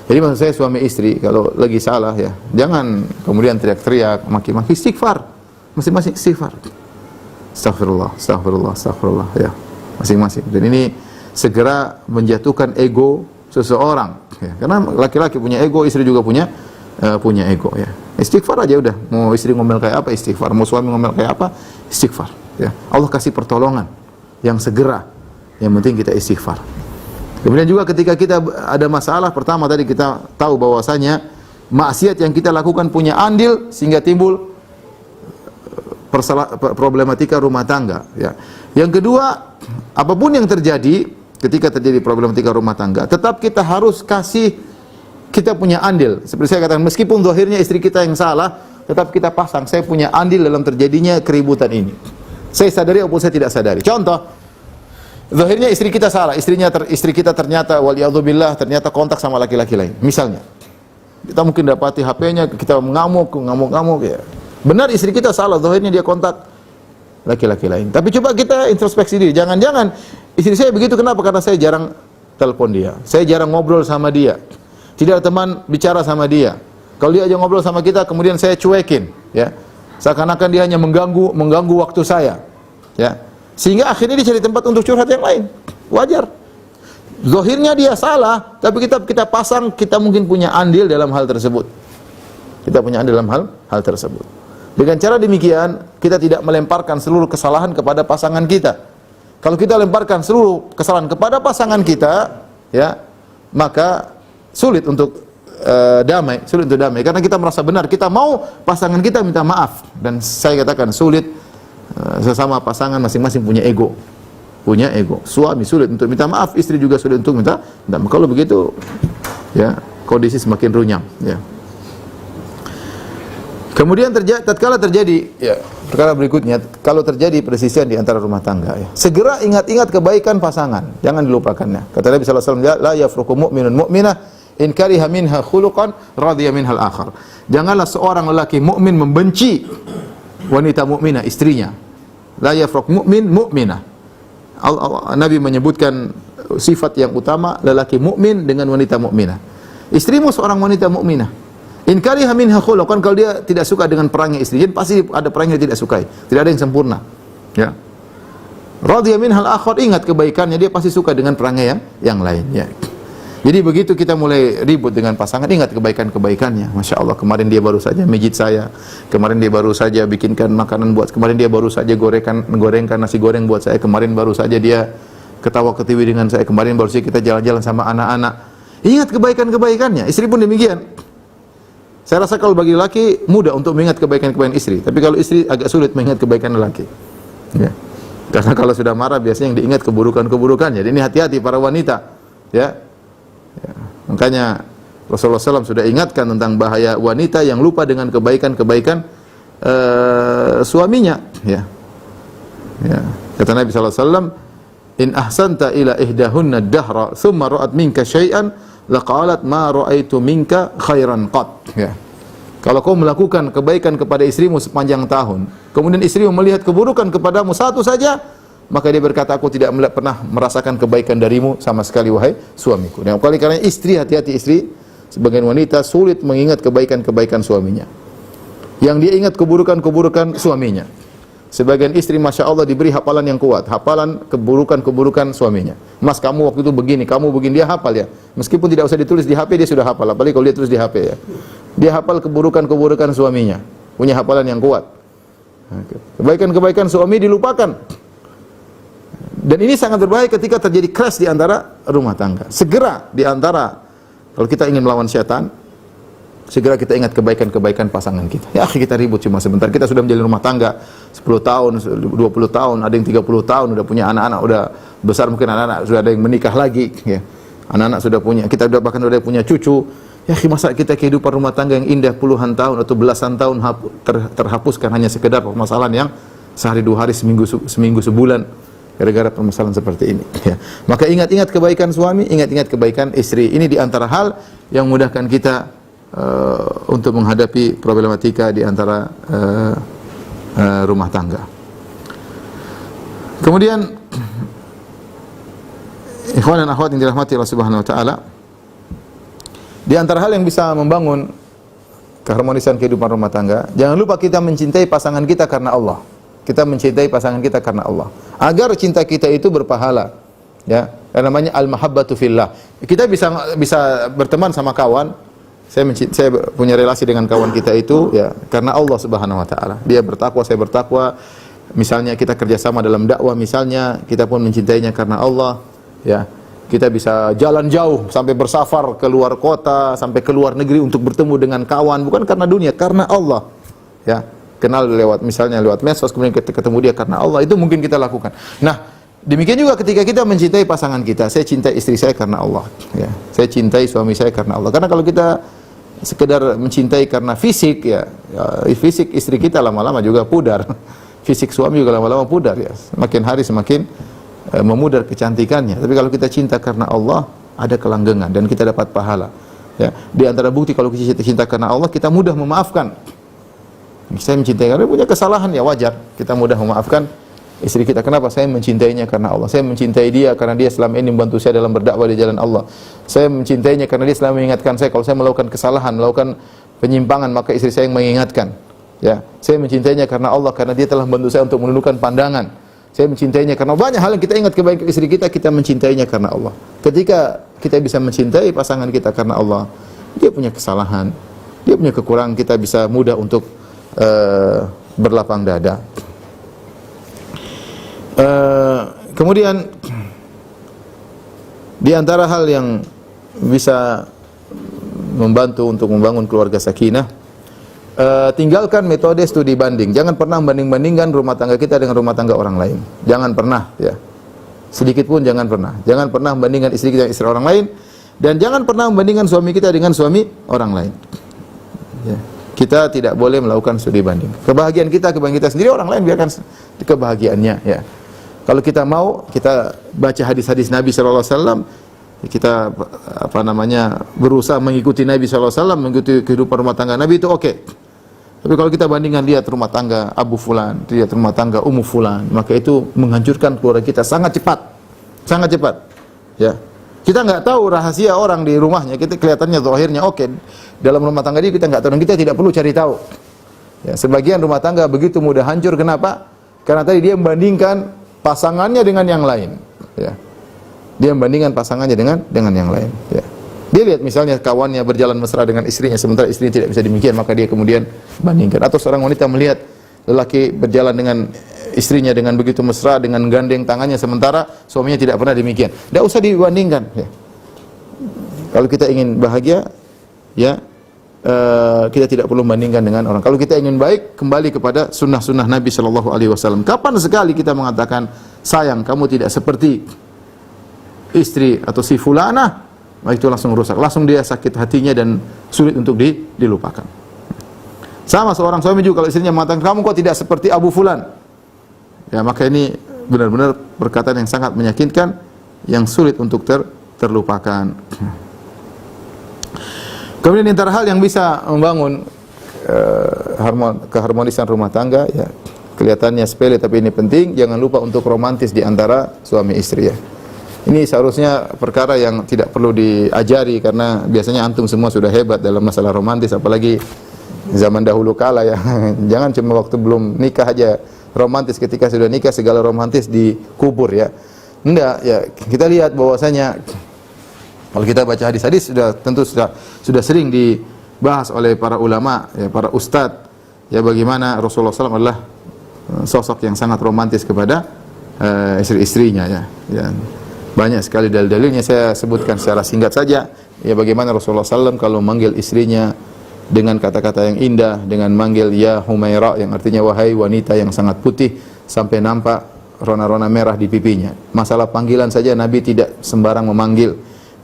Jadi maksud saya suami istri kalau lagi salah ya, jangan kemudian teriak-teriak, maki-maki, istighfar. Masing-masing istighfar. Astagfirullah ya. Masing-masing. Dan ini segera menjatuhkan ego seseorang ya. Karena laki-laki punya ego, istri juga punya ego ya. Istighfar aja udah. Mau istri ngomel kayak apa istighfar, mau suami ngomel kayak apa istighfar ya. Allah kasih pertolongan yang segera. Yang penting kita istighfar. Kemudian juga ketika kita ada masalah, pertama tadi kita tahu bahwasanya maksiat yang kita lakukan punya andil sehingga timbul problematika rumah tangga ya. Yang kedua, apapun yang terjadi ketika terjadi problematika rumah tangga, tetap kita harus kasih, kita punya andil. Seperti saya katakan, meskipun zahirnya istri kita yang salah, tetap kita pasang, saya punya andil dalam terjadinya keributan ini. Saya sadari ataupun saya tidak sadari. Contoh, zahirnya istri kita salah, istri kita ternyata waliyadzubillah ternyata kontak sama laki-laki lain. Misalnya, kita mungkin dapati HP-nya, kita ngamuk ya. Benar istri kita salah, zahirnya dia kontak laki-laki lain. Tapi coba kita introspeksi diri. Jangan-jangan istri saya begitu kenapa? Karena saya jarang telepon dia. Saya jarang ngobrol sama dia. Tidak ada teman bicara sama dia. Kalau dia aja ngobrol sama kita, kemudian saya cuekin, ya. Seakan-akan dia hanya mengganggu waktu saya, ya. Sehingga akhirnya dia cari tempat untuk curhat yang lain. Wajar. Zahirnya dia salah, tapi kita pasang, kita mungkin punya andil dalam hal tersebut. Kita punya andil dalam hal tersebut. Dengan cara demikian, kita tidak melemparkan seluruh kesalahan kepada pasangan kita. Kalau kita lemparkan seluruh kesalahan kepada pasangan kita, ya, maka sulit untuk damai. Karena kita merasa benar, kita mau pasangan kita minta maaf. Dan saya katakan sulit, sesama pasangan masing-masing punya ego. Suami sulit untuk minta maaf, istri juga sulit untuk minta maaf. Kalau begitu, ya, kondisi semakin runyam, ya. Kemudian tatkala terjadi ya, perkara berikutnya, kalau terjadi perselisihan di antara rumah tangga ya, segera ingat-ingat kebaikan pasangan, jangan dilupakannya. Kata Nabi sallallahu alaihi wasallam, la yafruqu mu'minun mu'minah in kariha minha khuluqan radiya minhal akhar. Janganlah seorang lelaki mukmin membenci wanita mukminah, istrinya. La yafruq mu'min mu'minah. Nabi menyebutkan sifat yang utama lelaki mukmin dengan wanita mukminah. Istrimu seorang wanita mukminah. In kariha minha khuluqan, kalau dia tidak suka dengan perangai istrinya, pasti ada perang yang dia tidak sukai. Tidak ada yang sempurna. Ya. Radiya minhal akhar, ingat kebaikannya, dia pasti suka dengan perangai yang lain, ya. Jadi begitu kita mulai ribut dengan pasangan, ingat kebaikan-kebaikannya. Masya Allah, kemarin dia baru saja mijit saya, kemarin dia baru saja bikinkan makanan buat, kemarin dia baru saja gorengkan nasi goreng buat saya, kemarin baru saja dia ketawa-ketiwi dengan saya, kemarin baru saja kita jalan-jalan sama anak-anak. Ingat kebaikan-kebaikannya. Istri pun demikian. Saya rasa kalau bagi laki mudah untuk mengingat kebaikan-kebaikan istri, tapi kalau istri agak sulit mengingat kebaikan laki. Ya. Karena kalau sudah marah biasanya yang diingat keburukan-keburukannya. Jadi ini hati-hati para wanita, ya. Ya. Makanya Rasulullah SAW sudah ingatkan tentang bahaya wanita yang lupa dengan kebaikan-kebaikan suaminya. Ya. Ya. Kata Nabi SAW, in ahsanta ila ihdahunna dahra thumma ra'at minka syai'an laqalat ma ra'aitu minka khairan qat. Ya. Kalau kau melakukan kebaikan kepada istrimu sepanjang tahun, kemudian istrimu melihat keburukan kepadamu satu saja, maka dia berkata, aku tidak pernah merasakan kebaikan darimu sama sekali wahai suamiku. Dan karena istri, hati-hati istri, sebagian wanita sulit mengingat kebaikan-kebaikan suaminya. Yang dia ingat keburukan-keburukan suaminya. Sebagian istri Masya Allah diberi hafalan yang kuat, hafalan keburukan-keburukan suaminya. Mas, kamu waktu itu begini, kamu begini, dia hafal ya. Meskipun tidak usah ditulis di HP, dia sudah hafal. Apalagi kalau dia tulis di HP ya. Dia hafal keburukan-keburukan suaminya. Punya hafalan yang kuat. Kebaikan-kebaikan suami dilupakan. Dan ini sangat berbahaya ketika terjadi crash di antara rumah tangga. Segera di antara, kalau kita ingin melawan syaitan, segera kita ingat kebaikan-kebaikan pasangan kita. Ya, kita ribut cuma sebentar. Kita sudah menjalin rumah tangga 10 tahun, 20 tahun, ada yang 30 tahun, udah punya anak-anak, udah besar mungkin anak-anak, sudah ada yang menikah lagi, ya. Anak-anak sudah punya, kita udah bahkan udah punya cucu. Ya, masa kita kehidupan rumah tangga yang indah puluhan tahun atau belasan tahun terhapuskan hanya sekedar permasalahan yang sehari dua hari, seminggu sebulan, gara-gara permasalahan seperti ini, ya. Maka ingat-ingat kebaikan suami, ingat-ingat kebaikan istri. Ini di antara hal yang memudahkan kita untuk menghadapi problematika di antara rumah tangga. Kemudian, ikhwan dan akhwat yang dirahmati Allah Subhanahu wa taala, di antara hal yang bisa membangun keharmonisan kehidupan rumah tangga, jangan lupa kita mencintai pasangan kita karena Allah. Kita mencintai pasangan kita karena Allah, agar cinta kita itu berpahala, ya. Namanya al-mahabbatu fillah. Kita bisa berteman sama kawan. Saya punya relasi dengan kawan kita itu, ya, karena Allah Subhanahu wa taala. Dia bertakwa, saya bertakwa. Misalnya kita kerjasama dalam dakwah, misalnya kita pun mencintainya karena Allah, ya. Kita bisa jalan jauh sampai bersafar ke luar kota, sampai ke luar negeri untuk bertemu dengan kawan, bukan karena dunia, karena Allah, ya. Kenal misalnya lewat medsos, kemudian kita ketemu dia karena Allah, itu mungkin kita lakukan. Nah, demikian juga ketika kita mencintai pasangan kita. Saya cintai istri saya karena Allah, ya. Saya cintai suami saya karena Allah. Karena kalau kita sekedar mencintai karena fisik, ya, fisik istri kita lama-lama juga pudar. Fisik suami juga lama-lama pudar, ya. Semakin hari semakin memudar kecantikannya. Tapi kalau kita cinta karena Allah, ada kelanggengan dan kita dapat pahala, ya. Di antara bukti kalau kita cinta karena Allah, kita mudah memaafkan. Saya mencintai karena punya kesalahan, ya wajar kita mudah memaafkan istri kita. Kenapa? Saya mencintainya karena Allah. Saya mencintai dia karena dia selama ini membantu saya dalam berdakwah di jalan Allah. Saya mencintainya karena dia selalu mengingatkan saya kalau saya melakukan kesalahan, melakukan penyimpangan, maka istri saya yang mengingatkan, ya. Saya mencintainya karena Allah, karena dia telah membantu saya untuk menundukkan pandangan. Saya mencintainya karena banyak hal yang kita ingat kebaikan istri kita, kita mencintainya karena Allah. Ketika kita bisa mencintai pasangan kita karena Allah, dia punya kesalahan, dia punya kekurangan, kita bisa mudah untuk berlapang dada. Kemudian di antara hal yang bisa membantu untuk membangun keluarga sakinah, tinggalkan metode studi banding. Jangan pernah membanding-bandingkan rumah tangga kita dengan rumah tangga orang lain. Jangan pernah, ya. Sedikit pun jangan pernah. Jangan pernah membandingkan istri kita dengan istri orang lain, dan jangan pernah membandingkan suami kita dengan suami orang lain, ya. Kita tidak boleh melakukan studi banding. Kebahagiaan kita sendiri, orang lain biarkan kebahagiaannya, ya. Kalau kita mau, kita baca hadis-hadis Nabi sallallahu alaihi wasallam, kita berusaha mengikuti Nabi sallallahu alaihi wasallam, mengikuti kehidupan rumah tangga Nabi, itu oke. Tapi kalau kita bandingkan lihat rumah tangga Abu Fulan, lihat rumah tangga Ummu Fulan, maka itu menghancurkan keluarga kita sangat cepat. Sangat cepat, ya. Kita nggak tahu rahasia orang di rumahnya, kita kelihatannya zahirnya oke. Dalam rumah tangga dia kita nggak tahu, dan kita tidak perlu cari tahu. Ya, sebagian rumah tangga begitu mudah hancur, kenapa? Karena tadi dia membandingkan pasangannya dengan yang lain, ya. Dia membandingkan pasangannya dengan yang lain, ya. Dia lihat misalnya kawannya berjalan mesra dengan istrinya, sementara istrinya tidak bisa demikian, maka dia kemudian bandingkan. Atau seorang wanita melihat lelaki berjalan dengan istrinya dengan begitu mesra, dengan gandeng tangannya, sementara suaminya tidak pernah demikian. Tidak usah dibandingkan, ya. Kalau kita ingin bahagia, ya, kita tidak perlu membandingkan dengan orang. Kalau kita ingin baik, kembali kepada sunnah-sunnah Nabi Shallallahu Alaihi Wasallam. Kapan sekali kita mengatakan sayang, kamu tidak seperti istri atau si fulana, maka itu langsung rusak, langsung dia sakit hatinya dan sulit untuk dilupakan. Sama seorang suami juga kalau istrinya mengatakan kamu kok tidak seperti Abu Fulan, ya, maka ini benar-benar perkataan yang sangat menyakitkan, yang sulit untuk terlupakan. Kemudian di antara hal yang bisa membangun keharmonisan rumah tangga, ya, kelihatannya sepele tapi ini penting, jangan lupa untuk romantis di antara suami istri, ya. Ini seharusnya perkara yang tidak perlu diajari, karena biasanya antum semua sudah hebat dalam masalah romantis, apalagi zaman dahulu kala, ya. Jangan cuma waktu belum nikah aja romantis, ketika sudah nikah segala romantis dikubur, ya. Enggak, ya. Kita lihat bahwasanya kalau kita baca hadis-hadis sudah sering dibahas oleh para ulama, ya, para ustadz, ya, bagaimana Rasulullah SAW adalah sosok yang sangat romantis kepada istri-istrinya ya. Ya. Banyak sekali dalil-dalilnya, saya sebutkan secara singkat saja. Ya, bagaimana Rasulullah SAW kalau manggil istrinya dengan kata-kata yang indah, dengan manggil ya Humaira, yang artinya wahai wanita yang sangat putih sampai nampak rona-rona merah di pipinya. Masalah panggilan saja Nabi tidak sembarang memanggil.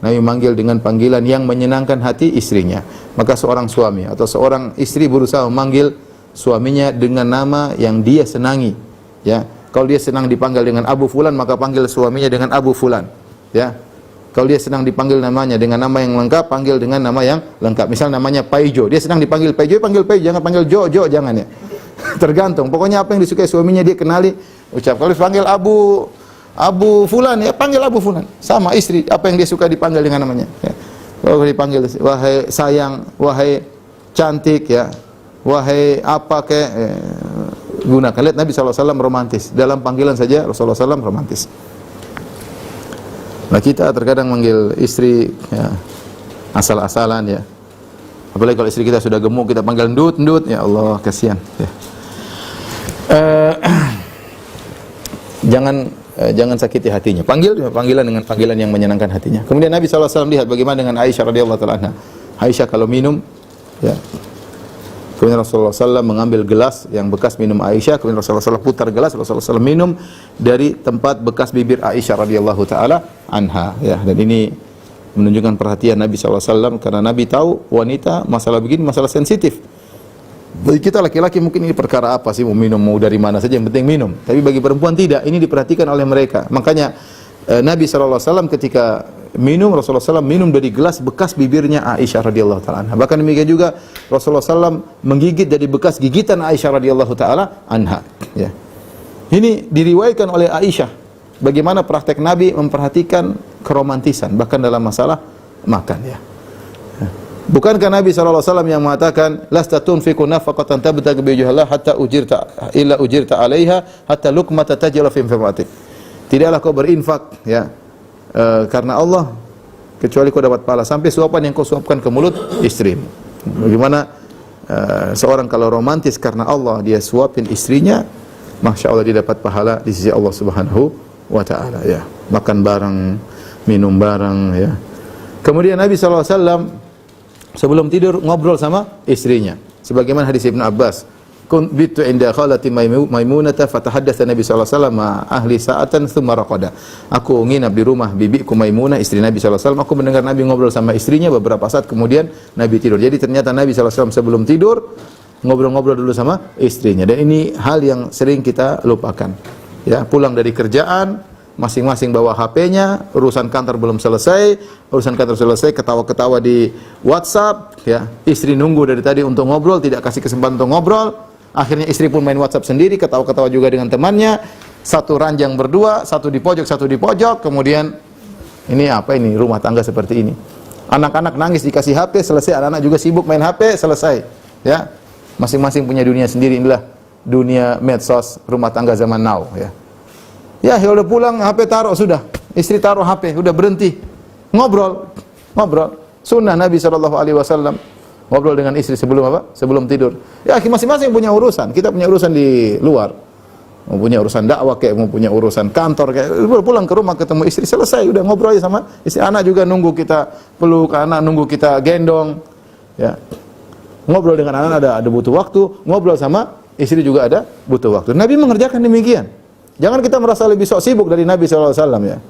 Nabi manggil dengan panggilan yang menyenangkan hati istrinya. Maka seorang suami atau seorang istri berusaha memanggil suaminya dengan nama yang dia senangi. Ya, kalau dia senang dipanggil dengan Abu Fulan, maka panggil suaminya dengan Abu Fulan. Ya, kalau dia senang dipanggil namanya dengan nama yang lengkap, panggil dengan nama yang lengkap. Misal namanya Paijo, dia senang dipanggil Paijo, panggil Paijo, jangan panggil Jo, jangan ya. Tergantung. Pokoknya apa yang disukai suaminya dia kenali, ucap. Kalau dipanggil Abu Fulan, ya panggil Abu Fulan. Sama istri, apa yang dia suka dipanggil dengan namanya. Ya. Kalau dipanggil wahai sayang, wahai cantik, ya, wahai apa kayak gunakan. Lihat Nabi SAW romantis. Dalam panggilan saja Rasulullah SAW romantis. Nah, kita terkadang manggil istri ya, asal-asalan ya. Apalagi kalau istri kita sudah gemuk, kita panggil ndut, ya Allah, kasihan. Ya. Jangan sakiti hatinya. Panggilan dengan panggilan yang menyenangkan hatinya. Kemudian Nabi SAW lihat bagaimana dengan Aisyah radhiyallahu taala anha. Aisyah kalau minum, ya. Kemudian Rasulullah SAW mengambil gelas yang bekas minum Aisyah. Kemudian Rasulullah SAW putar gelas. Rasulullah SAW minum dari tempat bekas bibir Aisyah radhiyallahu taala anha. Ya, dan ini menunjukkan perhatian Nabi SAW karena Nabi tahu wanita masalah begini masalah sensitif. Bagi kita laki-laki mungkin ini perkara apa sih, mau minum mau dari mana saja yang penting minum. Tapi bagi perempuan tidak, ini diperhatikan oleh mereka. Makanya Nabi SAW ketika minum, Rasulullah SAW minum dari gelas bekas bibirnya Aisyah radhiyallahu taala anha. Bahkan demikian juga Rasulullah SAW menggigit dari bekas gigitan Aisyah radhiyallahu taala anha. Ya. Ini diriwayatkan oleh Aisyah bagaimana praktek Nabi memperhatikan keromantisan bahkan dalam masalah makan ya. Bukankah Nabi SAW yang mengatakan lasta tunfiqu nafaqatan tabtaghi biwajhillah hatta ujirta 'alaiha hatta luqmata tajla fi imratik. Tidaklah kau berinfak ya karena Allah kecuali kau dapat pahala sampai suapan yang kau suapkan ke mulut istrimu. Bagaimana seorang kalau romantis karena Allah dia suapin istrinya, Masya Allah dia dapat pahala di sisi Allah Subhanahu wa taala ya. Makan bareng, minum bareng ya. Kemudian Nabi SAW sebelum tidur ngobrol sama istrinya. Sebagaimana hadis Ibnu Abbas, "Kuntu inda khalati Maimunah fatahaddatsa Nabi sallallahu alaihi wasallam ahli sa'atan tsumma raqada." Aku nginap di rumah bibiku Maimunah, istri Nabi sallallahu alaihi wasallam. Aku mendengar Nabi ngobrol sama istrinya beberapa saat kemudian Nabi tidur. Jadi ternyata Nabi sallallahu alaihi wasallam sebelum tidur ngobrol-ngobrol dulu sama istrinya. Dan ini hal yang sering kita lupakan. Ya, pulang dari kerjaan masing-masing bawa HP-nya, urusan kantor belum selesai, ketawa-ketawa di WhatsApp, ya. Istri nunggu dari tadi untuk ngobrol, tidak kasih kesempatan untuk ngobrol. Akhirnya istri pun main WhatsApp sendiri, ketawa-ketawa juga dengan temannya. Satu ranjang berdua, satu di pojok, kemudian ini apa ini rumah tangga seperti ini. Anak-anak nangis dikasih HP, selesai, anak-anak juga sibuk main HP, selesai. Ya. Masing-masing punya dunia sendiri, inilah dunia medsos rumah tangga zaman now, ya. Ya, udah pulang, HP taruh sudah. Istri taruh HP, udah berhenti. Ngobrol. Sunnah Nabi SAW ngobrol dengan istri sebelum apa? Sebelum tidur. Ya, masing-masing punya urusan. Kita punya urusan di luar. Mau punya urusan dakwah kayak, mau punya urusan kantor kayak. Pulang ke rumah ketemu istri, selesai, udah ngobrol aja sama istri. Anak juga nunggu kita peluk, anak nunggu kita gendong. Ya. Ngobrol dengan anak ada butuh waktu, ngobrol sama istri juga ada butuh waktu. Nabi mengerjakan demikian. Jangan kita merasa lebih sok sibuk dari Nabi SAW ya.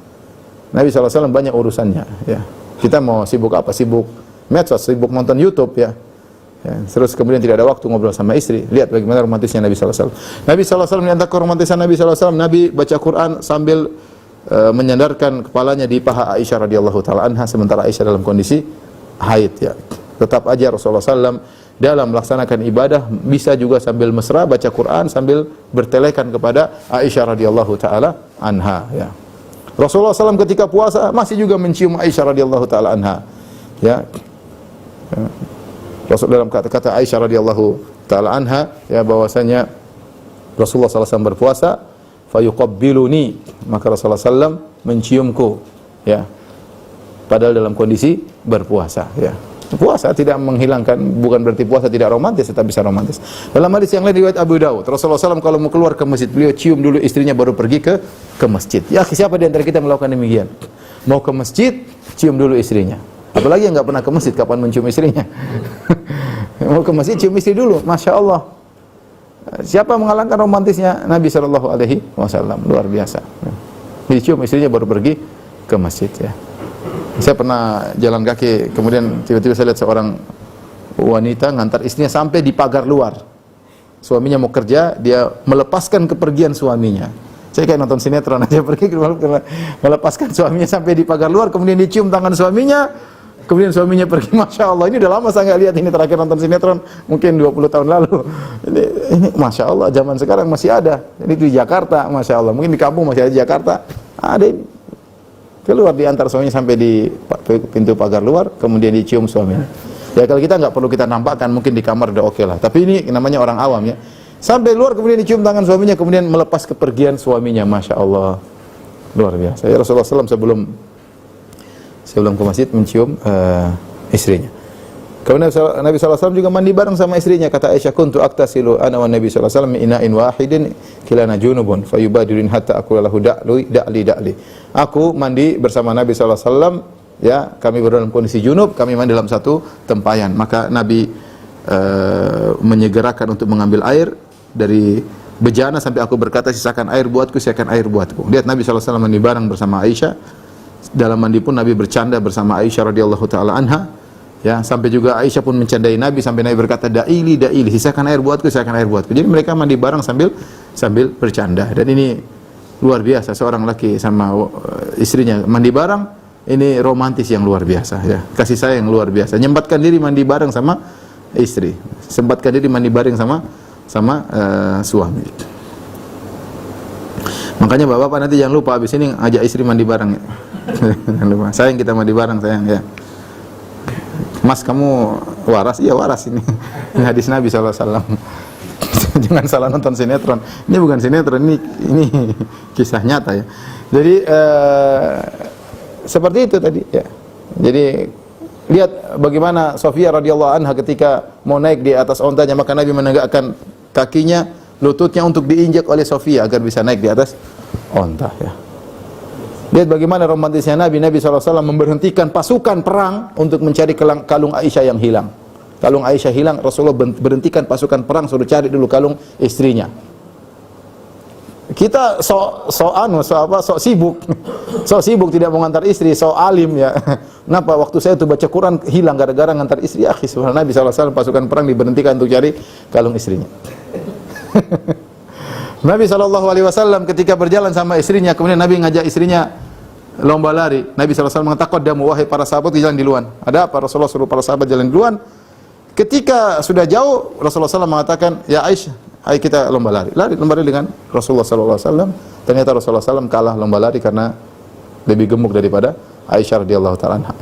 Nabi SAW banyak urusannya ya. Kita mau sibuk apa? Sibuk medsos, sibuk nonton YouTube ya. Terus kemudian tidak ada waktu ngobrol sama istri. Lihat bagaimana romantisnya Nabi SAW. Nabi SAW diantara keromantisan Nabi SAW, Nabi baca Quran sambil menyandarkan kepalanya di paha Aisyah radhiyallahu taala anha sementara Aisyah dalam kondisi haid ya. Tetap aja Rasulullah SAW dalam melaksanakan ibadah bisa juga sambil mesra baca Quran sambil bertelekan kepada Aisyah radhiyallahu taala anha ya. Rasulullah SAW ketika puasa masih juga mencium Aisyah radhiyallahu taala anha ya. Rasul dalam kata-kata Aisyah radhiyallahu taala anha ya bahwasanya Rasulullah SAW berpuasa fayuqabbiluni, maka Rasulullah SAW menciumku ya padahal dalam kondisi berpuasa ya. Puasa tidak menghilangkan, bukan berarti puasa tidak romantis, tetap bisa romantis. Dalam hadis yang lain riwayat Abu Dawud, Rasulullah SAW kalau mau keluar ke masjid, beliau cium dulu istrinya baru pergi ke masjid. Ya, siapa di antara kita melakukan demikian? Mau ke masjid, cium dulu istrinya. Apalagi yang nggak pernah ke masjid, kapan mencium istrinya? Mau ke masjid, cium istri dulu. Masya Allah. Siapa mengalahkan romantisnya Nabi SAW? Luar biasa. Dicium istrinya baru pergi ke masjid ya. Saya pernah jalan kaki, kemudian tiba-tiba saya lihat seorang wanita ngantar istrinya sampai di pagar luar. Suaminya mau kerja, dia melepaskan kepergian suaminya. Saya kayak nonton sinetron aja, pergi melepaskan suaminya sampai di pagar luar, kemudian dicium tangan suaminya, kemudian suaminya pergi. Masya Allah, ini udah lama saya nggak lihat ini, terakhir nonton sinetron mungkin 20 tahun lalu. Ini Masya Allah, zaman sekarang masih ada. Ini di Jakarta, Masya Allah. Mungkin di kampung masih ada di Jakarta. Ada ini. Keluar diantar suaminya sampai di pintu pagar luar, kemudian dicium suaminya. Ya kalau kita nggak perlu kita nampakkan, mungkin di kamar udah oke lah. Tapi ini namanya orang awam ya. Sampai luar kemudian dicium tangan suaminya, kemudian melepas kepergian suaminya. Masya Allah, luar biasa. Ya Rasulullah SAW sebelum ke masjid mencium istrinya. Kemudian Nabi SAW juga mandi bareng sama istrinya. Kata Aisyah, kuntu aktasilu ana wa Nabi SAW min ina'in wahidin kilana junubun fayubadirin hatta aqula lahu da'li. Aku mandi bersama Nabi SAW, ya, kami berada dalam kondisi junub, kami mandi dalam satu tempayan. Maka Nabi menyegerakan untuk mengambil air dari bejana sampai aku berkata, sisakan air buatku, sisakan air buatku. Lihat Nabi SAW mandi bareng bersama Aisyah. Dalam mandi pun Nabi bercanda bersama Aisyah radhiyallahu taala anha. Ya, sampai juga Aisyah pun mencandai Nabi sampai Nabi berkata, da'ili, sisakan air buatku, sisakan air buatku. Jadi mereka mandi bareng sambil bercanda. Dan ini luar biasa, seorang laki sama istrinya mandi bareng, ini romantis yang luar biasa ya. Kasih sayang yang luar biasa. Nyempatkan diri mandi bareng sama istri. Sempatkan diri mandi bareng sama suami. Makanya bapak-bapak nanti jangan lupa habis ini ajak istri mandi bareng ya. Jangan lupa. Sayang kita mandi bareng, sayang ya. Mas, kamu waras? Iya waras ini. Ini hadis Nabi SAW. Jangan salah nonton sinetron. Ini bukan sinetron, ini kisah nyata ya. Jadi seperti itu tadi ya. Jadi lihat bagaimana Sofia radhiyallahu anha ketika mau naik di atas ontanya, maka Nabi menegakkan kakinya, lututnya untuk diinjak oleh Sofia agar bisa naik di atas onta ya. Lihat bagaimana romantisnya Nabi SAW memberhentikan pasukan perang untuk mencari kalung Aisyah yang hilang. Kalung Aisyah hilang, Rasulullah berhentikan pasukan perang, suruh cari dulu kalung istrinya. Kita sok sibuk. Sok sibuk tidak mengantar istri, sok alim ya. Kenapa waktu saya itu baca Quran hilang gara-gara ngantar istri? Akhi, subhanallah, Nabi SAW pasukan perang diberhentikan untuk cari kalung istrinya. Nabi SAW ketika berjalan sama istrinya, kemudian Nabi ngajak istrinya lomba lari. Nabi SAW mengatakan, wahai para sahabat jalan duluan. Ada apa? Rasulullah suruh para sahabat jalan duluan. Ketika sudah jauh, Rasulullah SAW mengatakan, ya Aisyah, ayo kita lomba lari. Lomba lari dengan Rasulullah SAW. Ternyata Rasulullah SAW kalah lomba lari karena lebih gemuk daripada Aisyah radhiyallahu ta'ala anha.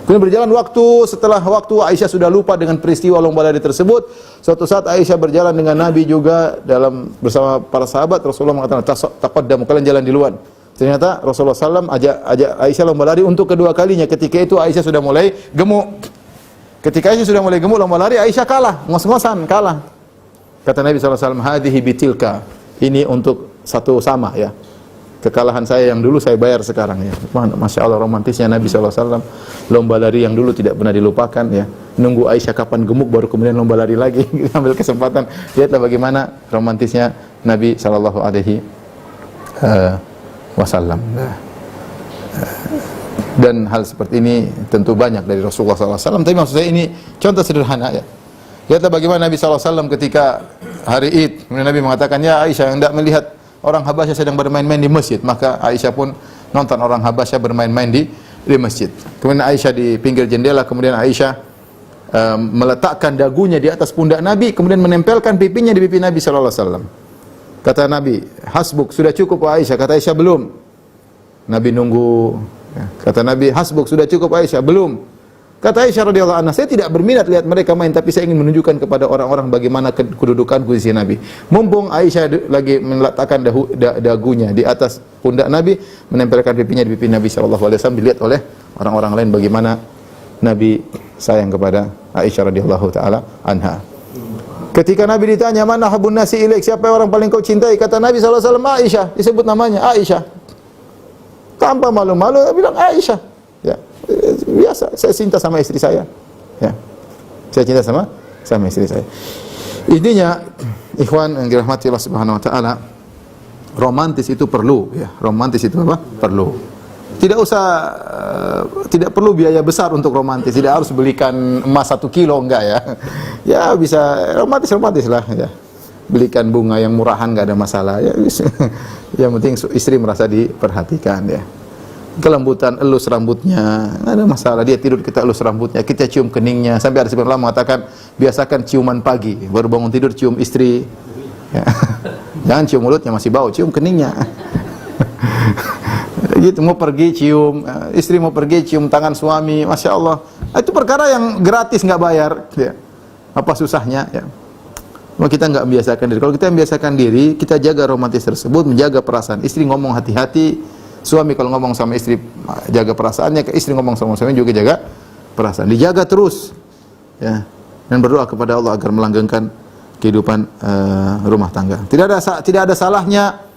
Kemudian berjalan waktu, setelah waktu Aisyah sudah lupa dengan peristiwa lomba lari tersebut. Suatu saat Aisyah berjalan dengan Nabi juga bersama para sahabat. Rasulullah mengatakan, taqaddamu, kalian jalan duluan. Ternyata Rasulullah SAW ajak Aisyah lomba lari untuk kedua kalinya. Ketika itu Aisyah sudah mulai gemuk. Ketika Aisyah sudah mulai gemuk lomba lari, Aisyah kalah, ngos-ngosan kalah. Kata Nabi SAW, hadhihi bitilka, ini untuk satu sama ya. Kekalahan saya yang dulu saya bayar sekarang ya. Masya Allah romantisnya Nabi SAW. Lomba lari yang dulu tidak pernah dilupakan ya. Nunggu Aisyah kapan gemuk baru kemudian lomba lari lagi. Ambil kesempatan. Lihatlah bagaimana romantisnya Nabi SAW. Dan hal seperti ini tentu banyak dari Rasulullah SAW. Tapi maksud saya ini contoh sederhana ya. Lihatlah bagaimana Nabi SAW ketika hari Id, kemudian Nabi mengatakan, ya Aisyah, hendak melihat orang Habasyah sedang bermain-main di masjid. Maka Aisyah pun nonton orang Habasyah bermain-main di masjid. Kemudian Aisyah di pinggir jendela, kemudian Aisyah meletakkan dagunya di atas pundak Nabi, kemudian menempelkan pipinya di pipi Nabi SAW. Kata Nabi, hasbuk, sudah cukup Aisyah? Kata Aisyah, belum. Nabi nunggu. Kata Nabi, hasbuk, sudah cukup Aisyah? Belum. Kata Aisyah radhiyallahu anha, saya tidak berminat lihat mereka main, tapi saya ingin menunjukkan kepada orang-orang bagaimana kedudukanku di sisi Nabi. Mumpung Aisyah lagi meletakkan dagunya di atas pundak Nabi, menempelkan pipinya di pipi Nabi SAW, dilihat oleh orang-orang lain bagaimana Nabi sayang kepada Aisyah radhiyallahu taala anha. Ketika Nabi ditanya, "Man ahabbun nasi ilaik?" Siapa orang paling kau cintai? Kata Nabi sallallahu alaihi wasallam, Aisyah. Disebut namanya Aisyah. Tanpa malu-malu bilang Aisyah. Ya, biasa, saya cinta sama istri saya. Ya. Saya cinta sama istri saya. Intinya, ikhwan yang dirahmati Allah Subhanahu wa taala, romantis itu perlu, ya. Romantis itu apa? Perlu. Tidak perlu biaya besar untuk romantis. Tidak harus belikan emas 1 kilo, enggak ya. Ya bisa romantis lah ya. Belikan bunga yang murahan, enggak ada masalah ya. Yang penting istri merasa diperhatikan ya. Kelembutan elus rambutnya, enggak ada masalah. Dia tidur, kita elus rambutnya, kita cium keningnya. Sampai ada sebagian ulama mengatakan biasakan ciuman pagi, baru bangun tidur cium istri. Ya. Jangan cium mulutnya masih bau, cium keningnya. Gitu, mau pergi cium, istri mau pergi cium tangan suami, masya Allah. Itu perkara yang gratis, nggak bayar. Ya. Apa susahnya? Ya. Mau kita nggak membiasakan diri. Kalau kita membiasakan diri, kita jaga romantis tersebut, menjaga perasaan. Istri ngomong hati-hati, suami kalau ngomong sama istri jaga perasaannya, istri ngomong sama suami juga jaga perasaan. Dijaga terus, ya. Dan berdoa kepada Allah agar melanggengkan kehidupan rumah tangga. Tidak ada salahnya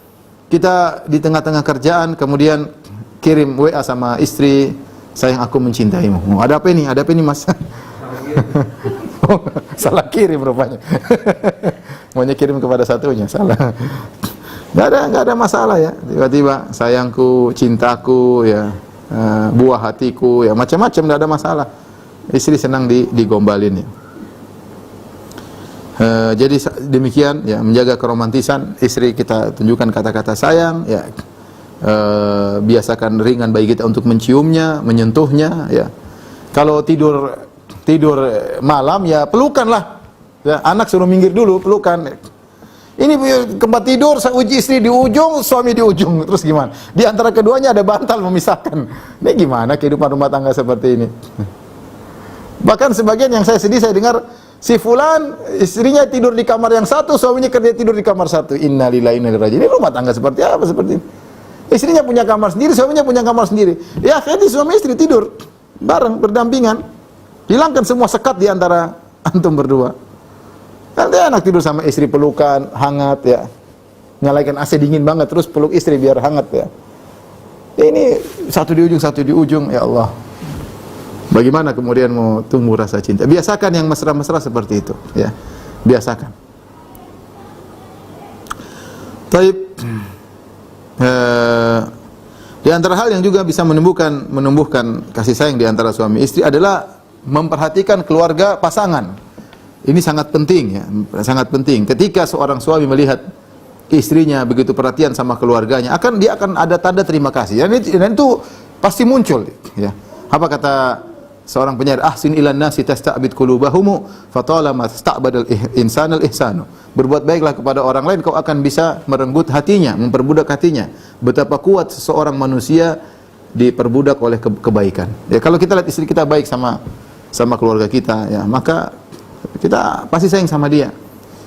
kita di tengah-tengah kerjaan kemudian kirim WA sama istri, sayang aku mencintaimu. Ada apa ini? Ada apa ini Mas? Salah kirim rupanya. Maunya kirim kepada satunya, salah. Enggak ada masalah ya. Tiba-tiba sayangku, cintaku ya, buah hatiku ya, macam-macam, enggak ada masalah. Istri senang digombalin ya. Jadi demikian ya, menjaga keromantisan istri, kita tunjukkan kata-kata sayang ya, biasakan ringan bagi kita untuk menciumnya, menyentuhnya ya. Kalau tidur malam ya pelukanlah ya, anak suruh minggir dulu, pelukan. Ini tempat tidur, uji istri di ujung, suami di ujung, terus gimana? Di antara keduanya ada bantal memisahkan. Ini gimana kehidupan rumah tangga seperti ini? Bahkan sebagian yang saya sedih, saya dengar si fulan istrinya tidur di kamar yang satu, suaminya kerja tidur di kamar satu. Innalillahi wa inna ilaihi raji'un. Ini rumah tangga seperti apa seperti ini? Istrinya punya kamar sendiri, suaminya punya kamar sendiri. Ya akhirnya suami istri tidur bareng, berdampingan. Hilangkan semua sekat di antara antum berdua. Nanti enak tidur sama istri, pelukan, hangat ya. Nyalakan AC dingin banget, terus peluk istri biar hangat ya. Ini satu di ujung, ya Allah. Bagaimana kemudian mau tumbuh rasa cinta? Biasakan yang mesra-mesra seperti itu, ya. Biasakan. Taib. Di antara hal yang juga bisa menumbuhkan kasih sayang di antara suami istri adalah memperhatikan keluarga pasangan. Ini sangat penting ya, sangat penting. Ketika seorang suami melihat istrinya begitu perhatian sama keluarganya, dia akan ada tanda terima kasih. Dan itu pasti muncul, ya. Apa kata seorang penyair, ahsin ilan nasi tasta'bid qulubahumu fatalama sta'badal insanal ihsanu. Berbuat baiklah kepada orang lain, kau akan bisa merenggut hatinya, memperbudak hatinya. Betapa kuat seseorang manusia diperbudak oleh kebaikan. Ya, kalau kita lihat istri kita baik sama keluarga kita, ya, maka kita pasti sayang sama dia.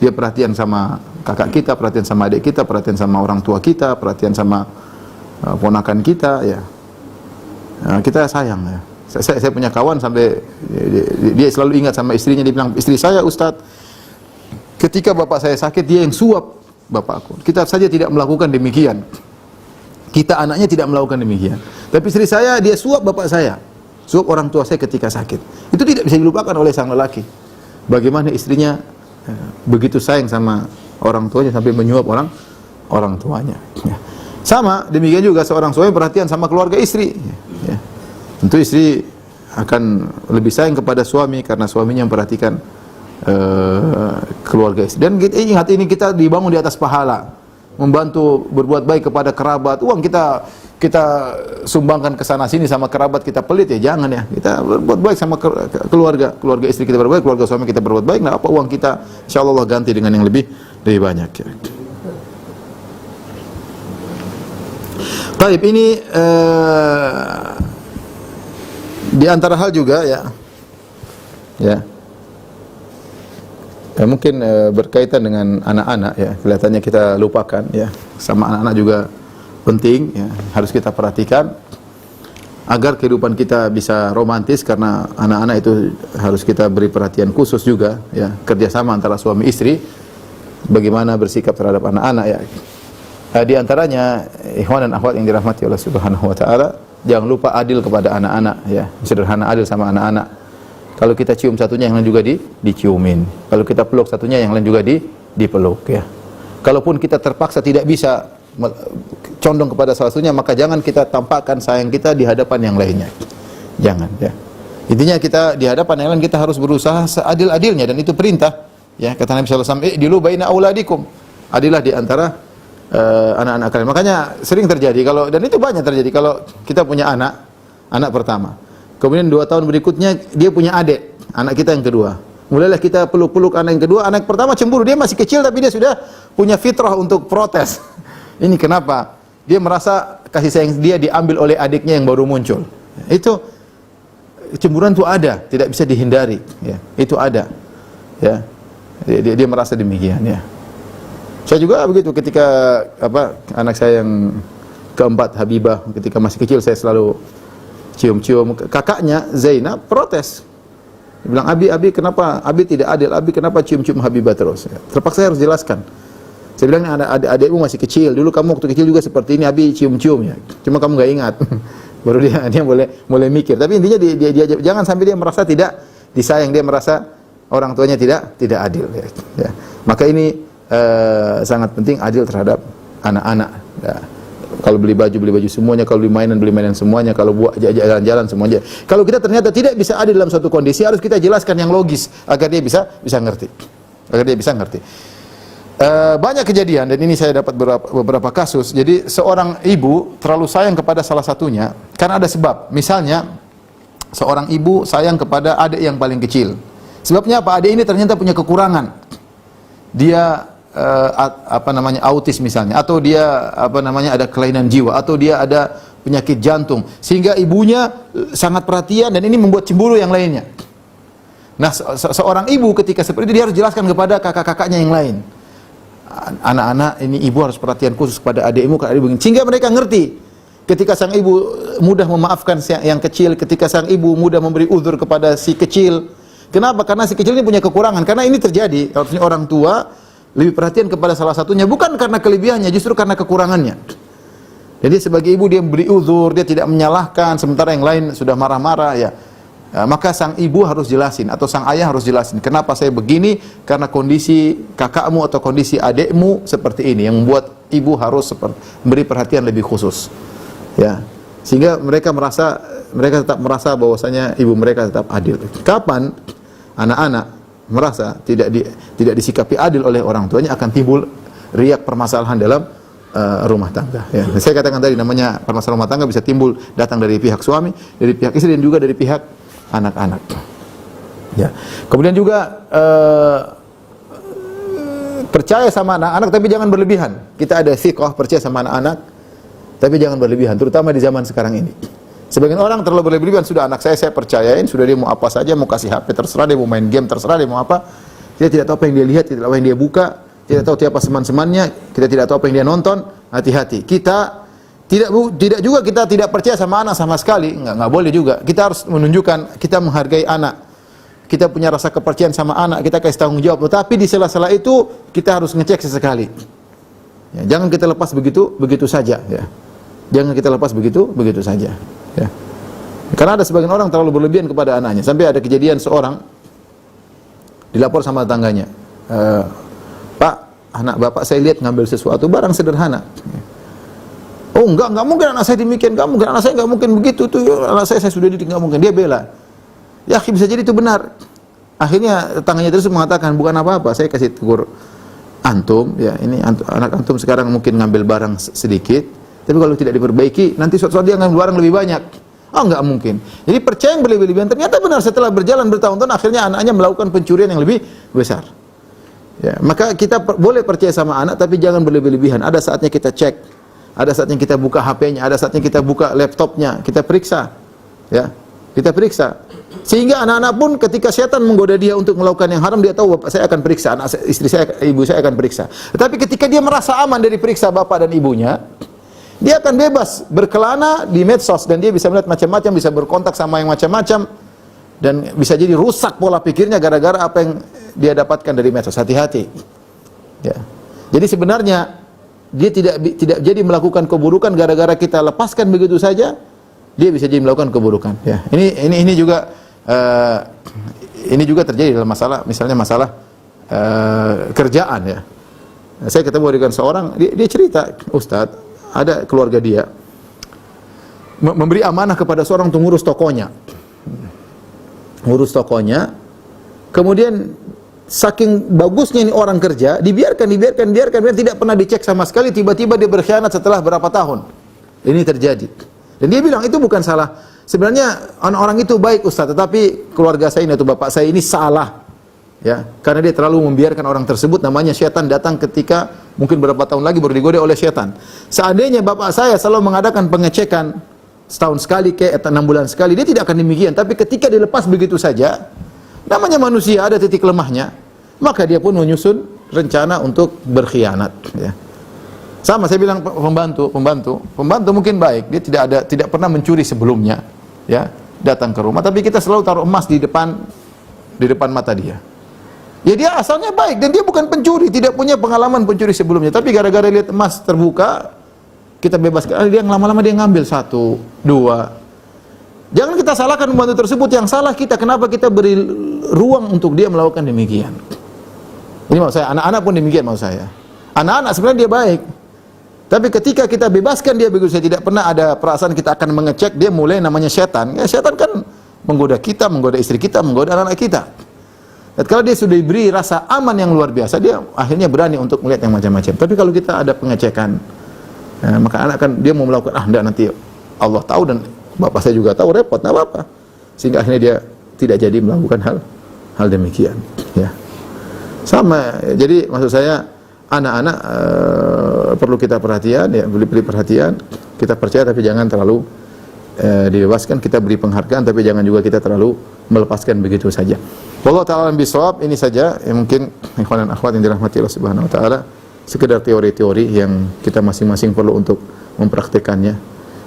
Dia perhatian sama kakak kita, perhatian sama adik kita, perhatian sama orang tua kita, perhatian sama ponakan kita, ya. Nah, kita sayang ya. Saya punya kawan sampai dia selalu ingat sama istrinya, dia bilang, istri saya Ustadz, ketika bapak saya sakit dia yang suap bapakku. Kita saja tidak melakukan demikian. Kita anaknya tidak melakukan demikian. Tapi istri saya dia suap bapak saya, suap orang tua saya ketika sakit. Itu tidak bisa dilupakan oleh sang lelaki. Bagaimana istrinya begitu sayang sama orang tuanya sampai menyuap orang tuanya. Ya. Sama demikian juga seorang suami perhatian sama keluarga istri. Ya. Tentu istri akan lebih sayang kepada suami karena suaminya memperhatikan keluarga istri. Dan ingat, ini kita dibangun di atas pahala, membantu berbuat baik kepada kerabat. Uang kita sumbangkan ke sana sini sama kerabat kita pelit, ya jangan ya. Kita berbuat baik sama keluarga istri kita berbuat baik, keluarga suami kita berbuat baik. Nah, apa uang kita insyaallah Allah ganti dengan yang lebih banyak. Baik, ini di antara hal juga ya mungkin berkaitan dengan anak-anak ya, kelihatannya kita lupakan ya, sama anak-anak juga penting ya, harus kita perhatikan. agar kehidupan kita bisa romantis, karena anak-anak itu harus kita beri perhatian khusus juga, ya, kerjasama antara suami istri, bagaimana bersikap terhadap anak-anak, ya. Di antaranya, ikhwan dan akhwat yang dirahmati Allah Subhanahu wa taala, jangan lupa adil kepada anak-anak, ya. Sederhana adil sama anak-anak. Kalau kita cium satunya, yang lain juga diciumin. Kalau kita peluk satunya, yang lain juga dipeluk, ya. Kalaupun kita terpaksa tidak bisa condong kepada salah satunya, maka jangan kita tampakkan sayang kita di hadapan yang lainnya. Jangan, ya. Intinya kita di hadapan yang lain kita harus berusaha seadil-adilnya, dan itu perintah, ya. Kata Nabi sallallahu alaihi wasallam, "I'dilu baina auladikum." Adilah di antara anak-anak kalian. Makanya sering terjadi dan itu banyak terjadi kalau kita punya anak pertama. Kemudian 2 tahun berikutnya dia punya adik, anak kita yang kedua. Mulailah kita peluk-peluk anak yang kedua, anak pertama cemburu, dia masih kecil tapi dia sudah punya fitrah untuk protes. Ini kenapa? Dia merasa kasih sayang dia diambil oleh adiknya yang baru muncul. Itu cemburuan itu ada, tidak bisa dihindari, ya. Itu ada. Ya. Dia merasa demikian, ya. Saya juga begitu ketika anak saya yang keempat, Habibah, ketika masih kecil saya selalu cium-cium. Kakaknya Zainab protes. Dia bilang, Abi kenapa? Abi tidak adil. Abi kenapa cium-cium Habibah terus? Ya. Terpaksa saya harus jelaskan. Saya bilang, adikmu masih kecil. Dulu kamu waktu kecil juga seperti ini, Abi cium-cium, ya. Cuma kamu nggak ingat. Baru dia boleh mikir. Tapi intinya dia jangan sampai dia merasa tidak disayang, dia merasa orang tuanya tidak adil, ya. Ya. Maka ini sangat penting adil terhadap anak-anak. Ya. Kalau beli baju semuanya, kalau beli mainan semuanya, kalau buat jalan-jalan semuanya. Kalau kita ternyata tidak bisa adil dalam suatu kondisi, harus kita jelaskan yang logis agar dia bisa ngerti. Banyak kejadian, dan ini saya dapat beberapa kasus. Jadi seorang ibu terlalu sayang kepada salah satunya karena ada sebab. Misalnya seorang ibu sayang kepada adik yang paling kecil. Sebabnya apa? Adik ini ternyata punya kekurangan. Dia autis misalnya, atau dia ada kelainan jiwa, atau dia ada penyakit jantung, sehingga ibunya sangat perhatian, dan ini membuat cemburu yang lainnya. Nah, seorang ibu ketika seperti itu dia harus jelaskan kepada kakak-kakaknya yang lain. Anak-anak, ini ibu harus perhatian khusus kepada adikmu, sehingga mereka ngerti. Ketika sang ibu mudah memaafkan yang kecil, ketika sang ibu mudah memberi uzur kepada si kecil. Kenapa? Karena si kecil ini punya kekurangan. Karena ini terjadi, harusnya orang tua lebih perhatian kepada salah satunya, bukan karena kelebihannya, justru karena kekurangannya. Jadi sebagai ibu dia beri uzur, dia tidak menyalahkan, sementara yang lain sudah marah-marah, ya. Maka sang ibu harus jelasin, atau sang ayah harus jelasin, kenapa saya begini, karena kondisi kakakmu atau kondisi adikmu seperti ini, yang membuat ibu harus memberi perhatian lebih khusus, ya. Sehingga mereka tetap merasa bahwasanya ibu mereka tetap adil. Kapan anak-anak merasa tidak disikapi adil oleh orang tuanya, akan timbul riak permasalahan dalam rumah tangga, ya. Saya katakan tadi, namanya permasalahan rumah tangga bisa timbul datang dari pihak suami, dari pihak istri, dan juga dari pihak anak-anak, ya. Kemudian juga percaya sama anak-anak tapi jangan berlebihan. Kita ada thiqah, percaya sama anak-anak tapi jangan berlebihan, terutama di zaman sekarang ini. Sebagian orang terlalu berlebihan, sudah anak saya percayain, sudah dia mau apa saja, mau kasih HP terserah, dia mau main game terserah, dia mau apa. Kita tidak tahu apa yang dia lihat, tidak tahu apa yang dia buka, tidak tahu siapa teman-temannya, kita tidak tahu apa yang dia nonton. Hati-hati. Kita tidak juga kita tidak percaya sama anak sama sekali, enggak boleh juga. Kita harus menunjukkan kita menghargai anak. Kita punya rasa kepercayaan sama anak, kita kasih tanggung jawab. Tetapi di sela-sela itu kita harus ngecek sesekali. Ya, jangan kita lepas begitu saja, ya. Jangan kita lepas begitu saja. Ya. Karena ada sebagian orang terlalu berlebihan kepada anaknya, sampai ada kejadian seorang dilapor sama tetangganya, Pak, anak bapak saya lihat ngambil sesuatu barang sederhana. Oh enggak mungkin anak saya demikian, anak saya enggak mungkin begitu tuh, anak saya sudah dididik, enggak mungkin. Dia bela, ya bisa jadi itu benar. Akhirnya tetangganya terus mengatakan, bukan apa-apa, saya kasih tegur antum, ya ini anak antum sekarang mungkin ngambil barang sedikit, tapi kalau tidak diperbaiki, nanti suatu saat dia ngambil barang lebih banyak. Oh, enggak mungkin. Jadi percaya yang berlebihan, ternyata benar, setelah berjalan bertahun-tahun, akhirnya anaknya melakukan pencurian yang lebih besar. Ya, maka kita boleh percaya sama anak, tapi jangan berlebihan. Ada saatnya kita cek, ada saatnya kita buka HP-nya, ada saatnya kita buka laptopnya, kita periksa. Ya, kita periksa. Sehingga anak-anak pun ketika setan menggoda dia untuk melakukan yang haram, dia tahu bapak saya akan periksa, ibu saya akan periksa. Tetapi ketika dia merasa aman dari periksa bapak dan ibunya, Dia akan bebas berkelana di medsos dan dia bisa melihat macam-macam, bisa berkontak sama yang macam-macam dan bisa jadi rusak pola pikirnya gara-gara apa yang dia dapatkan dari medsos. Hati-hati. Ya. Jadi sebenarnya dia tidak jadi melakukan keburukan gara-gara kita lepaskan begitu saja, dia bisa jadi melakukan keburukan. Ya. Ini juga terjadi dalam masalah, misalnya masalah kerjaan ya. Saya ketemu dengan seorang, dia cerita, Ustadz, ada keluarga dia memberi amanah kepada seorang untuk ngurus tokonya. Ngurus tokonya. Kemudian saking bagusnya ini orang kerja, dibiarkan tidak pernah dicek sama sekali, tiba-tiba dia berkhianat setelah berapa tahun. Ini terjadi. Dan dia bilang itu bukan salah. Sebenarnya orang itu baik Ustaz, tetapi keluarga saya ini atau bapak saya ini salah. Ya, karena dia terlalu membiarkan orang tersebut, namanya syaitan datang ketika mungkin berapa tahun lagi baru digoda oleh syaitan. Seandainya bapak saya selalu mengadakan pengecekan setahun sekali atau 6 bulan sekali, dia tidak akan demikian. Tapi ketika dilepas begitu saja, namanya manusia ada titik lemahnya, maka dia pun menyusun rencana untuk berkhianat. Ya. Sama saya bilang pembantu mungkin baik, dia tidak pernah mencuri sebelumnya, ya, datang ke rumah, tapi kita selalu taruh emas di depan mata dia. Ya dia asalnya baik dan dia bukan pencuri, tidak punya pengalaman pencuri sebelumnya. Tapi gara-gara lihat emas terbuka, kita bebaskan. Dia lama-lama dia ngambil 1, 2. Jangan kita salahkan pembantu tersebut, yang salah kita. Kenapa kita beri ruang untuk dia melakukan demikian? Ini maksud saya, anak-anak pun demikian maksud saya. Anak-anak sebenarnya dia baik. Tapi ketika kita bebaskan dia begitu saja, tidak pernah ada perasaan kita akan mengecek, dia mulai namanya setan. Ya setan kan menggoda kita, menggoda istri kita, menggoda anak-anak kita. Dan kalau dia sudah diberi rasa aman yang luar biasa, dia akhirnya berani untuk melihat yang macam-macam. Tapi kalau kita ada pengecekan, maka anak kan dia mau melakukan, enggak, nanti Allah tahu dan bapak saya juga tahu, repot, enggak apa-apa. Sehingga akhirnya dia tidak jadi melakukan hal demikian. Ya. Sama, jadi maksud saya anak-anak perlu kita perhatian, ya, beri perhatian, kita percaya tapi jangan terlalu dibebaskan, kita beri penghargaan tapi jangan juga kita terlalu melepaskan begitu saja. Wallahu ta'ala bisawab. Ini saja yang mungkin ikhwan dan akhwat yang dirahmati Allah Subhanahu wa taala, sekedar teori-teori yang kita masing-masing perlu untuk mempraktikannya.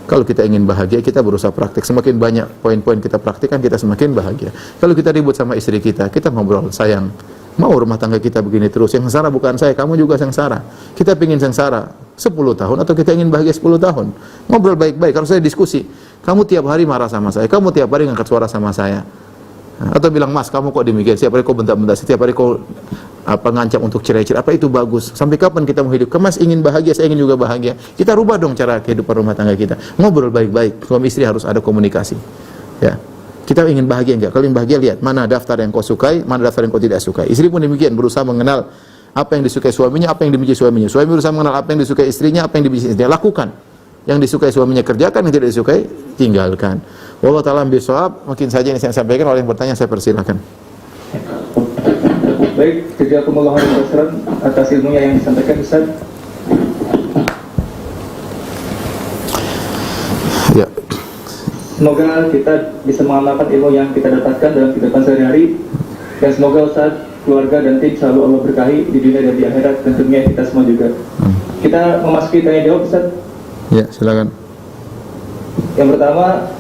Kalau kita ingin bahagia, kita berusaha praktik. Semakin banyak poin-poin kita praktikkan, kita semakin bahagia. Kalau kita ribut sama istri kita ngobrol, sayang, mau rumah tangga kita begini terus, yang sengsara bukan saya, kamu juga sengsara. Kita ingin sengsara 10 tahun atau kita ingin bahagia 10 tahun. Ngobrol baik-baik, kalau saya diskusi, kamu tiap hari marah sama saya, kamu tiap hari ngangkat suara sama saya. Atau bilang, Mas, kamu kok demikian, setiap hari kau bentak-bentak, setiap hari kau ngancam untuk cerai-cerai, apa itu bagus? Sampai kapan kita mau hidup? Mas ingin bahagia, saya ingin juga bahagia. Kita rubah dong cara kehidupan rumah tangga kita. Ngobrol baik-baik, suami istri harus ada komunikasi. Ya. Kita ingin bahagia enggak? Kalau ingin bahagia, lihat mana daftar yang kau sukai, mana daftar yang kau tidak sukai. Istri pun demikian, berusaha mengenal apa yang disukai suaminya, apa yang dibenci suaminya. Suami berusaha mengenal apa yang disukai istrinya, apa yang dibenci istrinya. Lakukan. Yang disukai suaminya kerjakan, yang tidak disukai tinggalkan. Wallahu ta'ala bisawab. Mungkin saja ini saya sampaikan, oleh yang bertanya saya persilakan. Baik, jazakumullah khairan atas ilmunya yang disampaikan Ustaz. Ya. Semoga kita bisa mengamalkan ilmu yang kita dapatkan dalam kehidupan sehari-hari, dan semoga Ustaz, keluarga dan tim selalu Allah berkahi di dunia dan di akhirat, dan tentunya kita semua juga. Kita memasuki tanya jawab Ustaz. Ya, silakan. Yang pertama,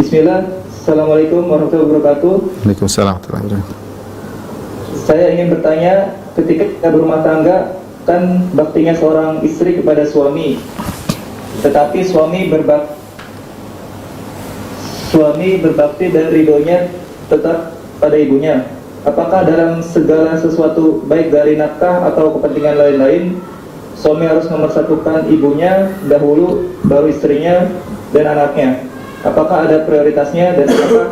Bismillah. Assalamualaikum warahmatullahi wabarakatuh. Waalaikumsalam warahmatullahi wabarakatuh. Saya ingin bertanya, ketika kita berumah tangga, kan baktinya seorang istri kepada suami, tetapi suami berbakti dan ridhonya tetap pada ibunya. Apakah dalam segala sesuatu, baik dari nafkah atau kepentingan lain-lain, suami harus memersatukan ibunya dahulu, baru istrinya dan anaknya? Apakah ada prioritasnya, dan apakah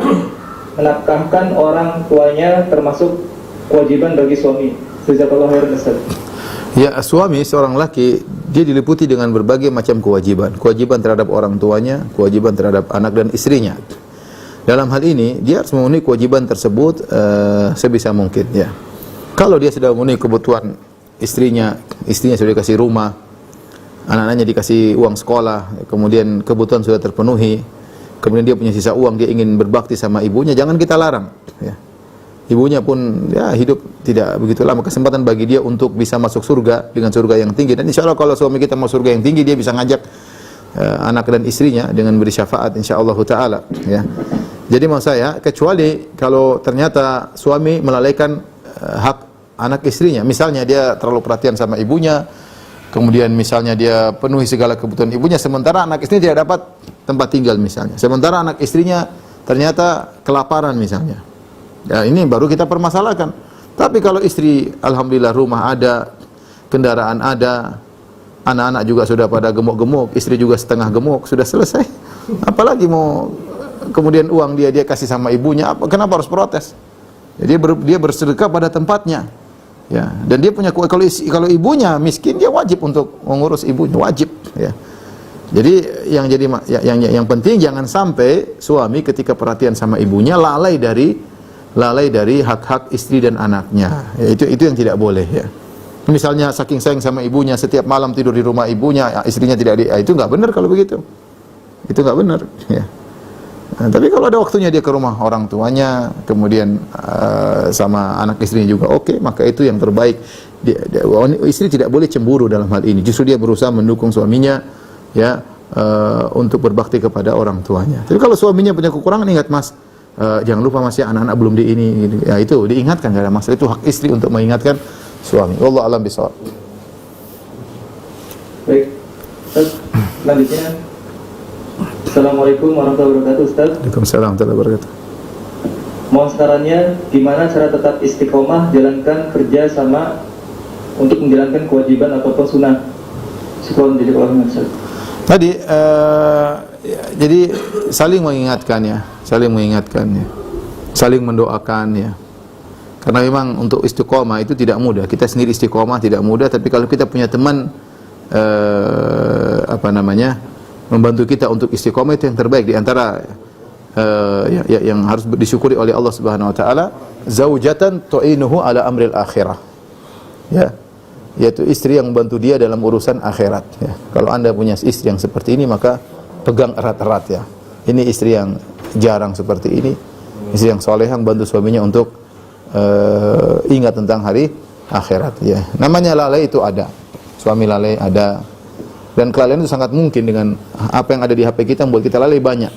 menafkahkan orang tuanya termasuk kewajiban bagi suami? Jazakallahu khairan Ustaz. Ya, suami seorang laki, dia diliputi dengan berbagai macam kewajiban. Kewajiban terhadap orang tuanya, kewajiban terhadap anak dan istrinya. Dalam hal ini, dia harus memenuhi kewajiban tersebut sebisa mungkin. Ya. Kalau dia sudah memenuhi kebutuhan istrinya sudah dikasih rumah, anak-anaknya dikasih uang sekolah, kemudian kebutuhan sudah terpenuhi, kemudian dia punya sisa uang, dia ingin berbakti sama ibunya, jangan kita larang. Ya. ibunya pun ya hidup tidak begitu lama, kesempatan bagi dia untuk bisa masuk surga dengan surga yang tinggi. Dan insya Allah kalau suami kita mau surga yang tinggi, dia bisa ngajak anak dan istrinya dengan beri syafaat insya Allah taala, ya. Jadi maksud saya, kecuali kalau ternyata suami melalaikan hak anak istrinya, misalnya dia terlalu perhatian sama ibunya, kemudian misalnya dia penuhi segala kebutuhan ibunya, sementara anak istrinya tidak dapat tempat tinggal misalnya, sementara anak istrinya ternyata kelaparan misalnya, ya ini baru kita permasalahkan. Tapi kalau istri alhamdulillah rumah ada, kendaraan ada, anak-anak juga sudah pada gemuk-gemuk, istri juga setengah gemuk, sudah selesai. Apalagi mau kemudian uang dia kasih sama ibunya, kenapa harus protes? Jadi dia bersedekah pada tempatnya. Ya, dan dia punya kalau ibunya miskin, dia wajib untuk mengurus ibunya, wajib, ya. Jadi yang penting jangan sampai suami ketika perhatian sama ibunya lalai dari hak-hak istri dan anaknya. Ya, itu yang tidak boleh, ya. Misalnya saking sayang sama ibunya, setiap malam tidur di rumah ibunya, istrinya tidak itu nggak benar kalau begitu. Itu nggak benar, ya. Nah, tapi kalau ada waktunya dia ke rumah orang tuanya, kemudian sama anak istrinya juga oke, maka itu yang terbaik. Istri tidak boleh cemburu dalam hal ini. Justru dia berusaha mendukung suaminya, ya, untuk berbakti kepada orang tuanya. Tapi kalau suaminya punya kekurangan, ingat mas, jangan lupa mas ya, anak-anak belum di ini, ya itu diingatkan, gak ada masalah. Itu hak istri untuk mengingatkan suami. Wallahu a'lam bishawab. Baik, Ustaz, selanjutnya. Assalamualaikum warahmatullahi wabarakatuh, Ustaz. Waalaikumsalam warahmatullahi wabarakatuh. Mohon sarannya, gimana cara tetap istiqomah jalankan kerja sama untuk menjalankan kewajiban ataupun sunnah. Syukron jadi kalau Ustaz. Tadi jadi saling mengingatkan ya, saling mendoakan ya. Karena memang untuk istiqomah itu tidak mudah. Kita sendiri istiqomah tidak mudah, tapi kalau kita punya teman membantu kita untuk istiqomah, itu yang terbaik di antara yang harus disyukuri oleh Allah Subhanahu wa taala, zaujatan tu'inuhu ala amril akhirah. Ya. Yaitu istri yang membantu dia dalam urusan akhirat, ya. Kalau Anda punya istri yang seperti ini, maka pegang erat-erat ya. Ini istri yang jarang seperti ini, istri yang soleh yang bantu suaminya untuk ingat tentang hari akhirat, ya. Namanya lalai itu ada. Suami lalai ada. Dan kelalaian itu sangat mungkin dengan apa yang ada di HP kita membuat kita lalai banyak.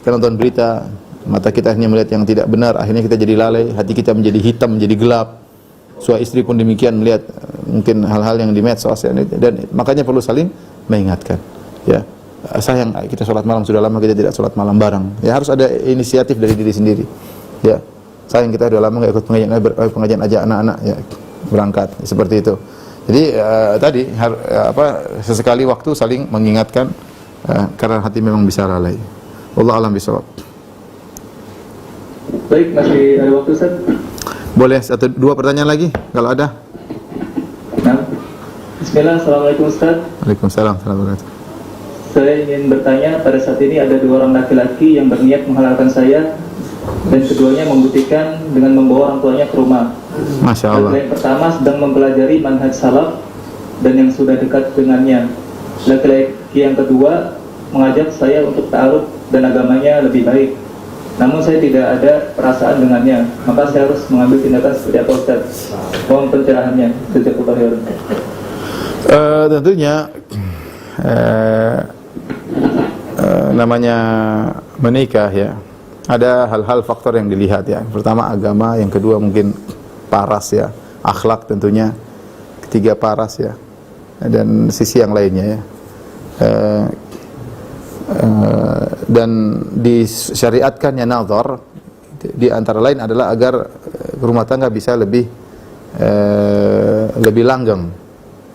Kita nonton berita, mata kita hanya melihat yang tidak benar, akhirnya kita jadi lalai, hati kita menjadi hitam, menjadi gelap. Suami istri pun demikian, melihat mungkin hal-hal yang di medsos, dan makanya perlu saling mengingatkan. Ya, sayang kita sholat malam, sudah lama kita tidak sholat malam bareng. Ya, harus ada inisiatif dari diri sendiri. Ya, sayang kita sudah lama nggak ikut pengajian ajak anak-anak, ya, berangkat seperti itu. Jadi tadi sesekali waktu saling mengingatkan, karena hati memang bisa lalai. Wallahu a'lam bishawab. Baik, masih ada waktu, Ustaz? Boleh 1-2 pertanyaan lagi kalau ada. Nah, bismillah, assalamualaikum Ustaz. Waalaikumsalam warahmatullahi wabarakatuh. Saya ingin bertanya, pada saat ini ada 2 orang laki-laki yang berniat menghalalkan saya, dan keduanya membuktikan dengan membawa orang tuanya ke rumah. Masya Allah. Laki-laki yang pertama sedang mempelajari manhaj salaf dan yang sudah dekat dengannya. Laki-laki yang kedua mengajak saya untuk ta'aruf dan agamanya lebih baik. Namun saya tidak ada perasaan dengannya, maka saya harus mengambil tindakan seperti apa, Ustaz? Mohon pencerahannya. Tentunya namanya menikah ya, ada hal-hal faktor yang dilihat ya. Pertama agama, yang kedua mungkin paras ya, akhlak tentunya, ketiga paras ya, dan sisi yang lainnya ya. Dan disyariatkannya nazar di antara lain adalah agar rumah tangga bisa lebih langgeng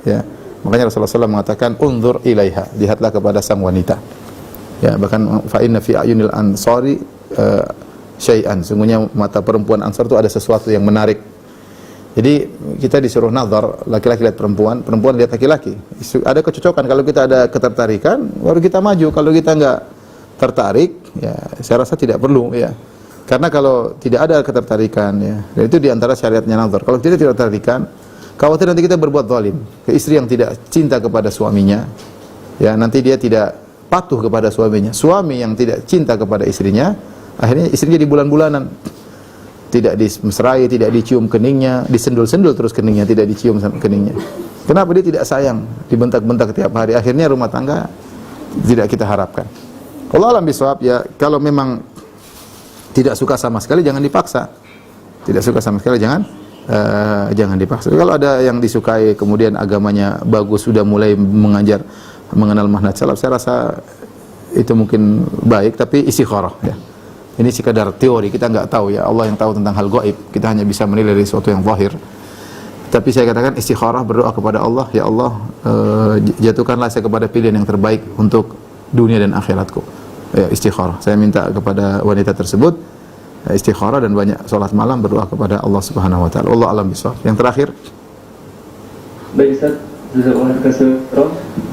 ya. Makanya Rasulullah SAW mengatakan unzur ilaiha, lihatlah kepada sang wanita ya. Bahkan fa inna fi ayunil ansari syai'an, sungguhnya mata perempuan Ansar itu ada sesuatu yang menarik. Jadi kita disuruh nazar, laki-laki lihat perempuan, perempuan lihat laki-laki. Ada kecocokan, kalau kita ada ketertarikan baru kita maju. Kalau kita enggak tertarik, ya saya rasa tidak perlu ya. Karena kalau tidak ada ketertarikan ya, dan itu diantara syariatnya nazar. Kalau kita tidak tertarikan, khawatir nanti kita berbuat zalim ke istri yang tidak cinta kepada suaminya. Ya, nanti dia tidak patuh kepada suaminya. Suami yang tidak cinta kepada istrinya, akhirnya istrinya jadi bulan-bulanan. tidak dimesrai, tidak dicium keningnya, disendul-sendul terus keningnya, tidak dicium keningnya. Kenapa dia tidak sayang, dibentak-bentak tiap hari? Akhirnya rumah tangga tidak kita harapkan. Allah alam bisawab, ya kalau memang tidak suka sama sekali jangan dipaksa. Tidak suka sama sekali jangan dipaksa. Kalau ada yang disukai kemudian agamanya bagus, sudah mulai mengenal manhaj salaf, saya rasa itu mungkin baik, tapi istikharah ya. Ini sekadar teori, kita nggak tahu ya, Allah yang tahu tentang hal gaib. Kita hanya bisa menilai dari sesuatu yang zahir. Tapi saya katakan istikharah, berdoa kepada Allah, ya Allah, jatuhkanlah saya kepada pilihan yang terbaik untuk dunia dan akhiratku. Ya, istikharah. Saya minta kepada wanita tersebut istikharah dan banyak salat malam, berdoa kepada Allah Subhanahu wa taala. Allah alam bisawab. Yang terakhir. Baik Ustaz, jazakallahu khairan.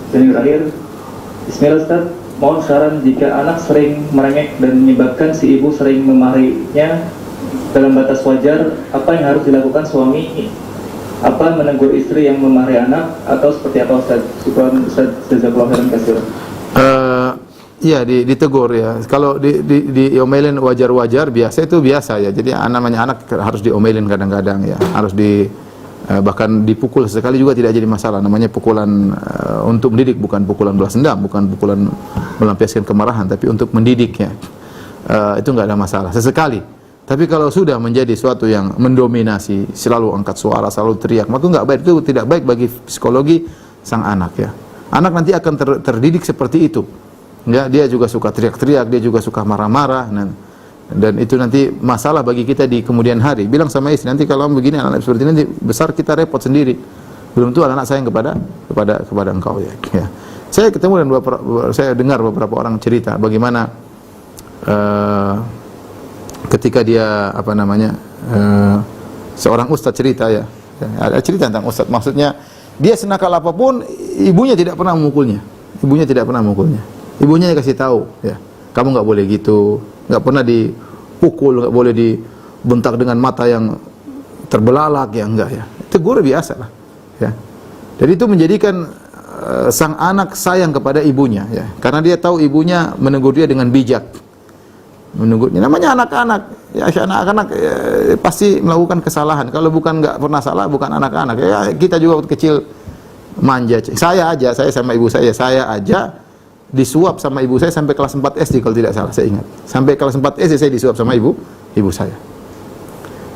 Dan yang terakhir, bismillah Ustaz, mohon saran jika anak sering merengek dan menyebabkan si ibu sering memarahinya dalam batas wajar, apa yang harus dilakukan suami? Apa menegur istri yang memarahi anak atau seperti apa Ustaz? Syukran Ustaz, jazakallahu khairan katsiran. Ya ditegur ya. Kalau diomelin wajar-wajar biasa, itu biasa ya. Jadi namanya anak harus diomelin kadang-kadang ya. Harus bahkan dipukul sekali juga tidak jadi masalah. Namanya pukulan untuk mendidik, bukan pukulan balas dendam, bukan pukulan melampiaskan kemarahan, tapi untuk mendidik ya. Itu enggak ada masalah sesekali. Tapi kalau sudah menjadi suatu yang mendominasi, selalu angkat suara, selalu teriak, maka enggak baik. Itu tidak baik bagi psikologi sang anak ya. Anak nanti akan terdidik seperti itu. Ya, dia juga suka teriak-teriak, dia juga suka marah-marah, dan itu nanti masalah bagi kita di kemudian hari. Bilang sama istri, nanti kalau begini anak seperti ini nanti besar kita repot sendiri. Belum tentu anak sayang kepada engkau ya. Ya. Saya ketemu dan saya dengar beberapa orang cerita bagaimana ketika dia seorang ustadz cerita ya. Ada cerita tentang ustadz, maksudnya dia senakal apapun ibunya tidak pernah memukulnya. Ibunya kasih tahu ya, kamu nggak boleh gitu, nggak pernah dipukul, nggak boleh dibentak dengan mata yang terbelalak ya, enggak ya. Tegur biasa lah ya. Jadi itu menjadikan sang anak sayang kepada ibunya ya, karena dia tahu ibunya menegur dia dengan bijak. Menegurnya, namanya anak-anak ya, anak-anak ya, pasti melakukan kesalahan. Kalau bukan nggak pernah salah, bukan anak-anak ya. Kita juga waktu kecil manja. Saya sama ibu saya aja disuap sama ibu saya sampai kelas 4 SD kalau tidak salah, saya ingat. Sampai kelas 4 SD saya disuap sama ibu saya.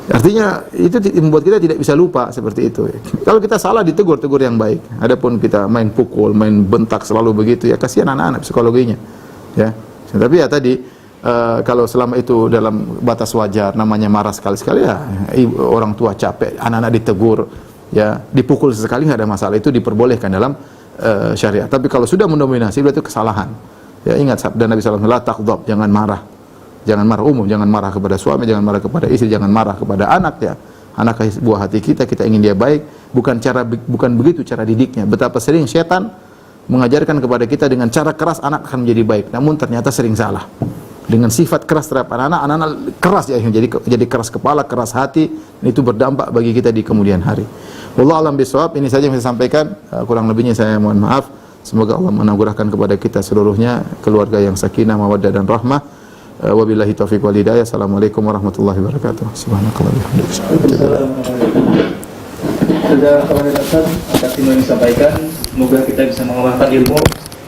Artinya itu membuat kita tidak bisa lupa seperti itu. Kalau kita salah ditegur yang baik. Adapun kita main pukul, main bentak selalu begitu ya, kasihan anak-anak psikologinya. Ya. Tapi ya tadi kalau selama itu dalam batas wajar, namanya marah sekali-sekali ya, orang tua capek, anak-anak ditegur, ya dipukul sesekali nggak ada masalah, itu diperbolehkan dalam syariat. Tapi kalau sudah mendominasi berarti kesalahan. Ya ingat sabda Nabi sallallahu alaihi wasallam, la taghdab, jangan marah. Jangan marah umum, jangan marah kepada suami, jangan marah kepada istri, jangan marah kepada anak ya. Anak buah hati kita ingin dia baik, bukan begitu cara didiknya. Betapa sering setan mengajarkan kepada kita dengan cara keras anak akan menjadi baik, namun ternyata sering salah. Dengan sifat keras terhadap anak-anak keras ya, jadi keras kepala, keras hati, dan itu berdampak bagi kita di kemudian hari. Wallahu a'lam bishawab. Ini saja yang saya sampaikan, kurang lebihnya saya mohon maaf. Semoga Allah menganugerahkan kepada kita seluruhnya keluarga yang sakinah, mawaddah dan rahmah. Wabillahi taufiq wal hidayah. Assalamualaikum warahmatullahi wabarakatuh. Subhanakallah wa bihamdika. Sudah kepada Ustaz atas yang disampaikan, semoga kita bisa mengamalkan ilmu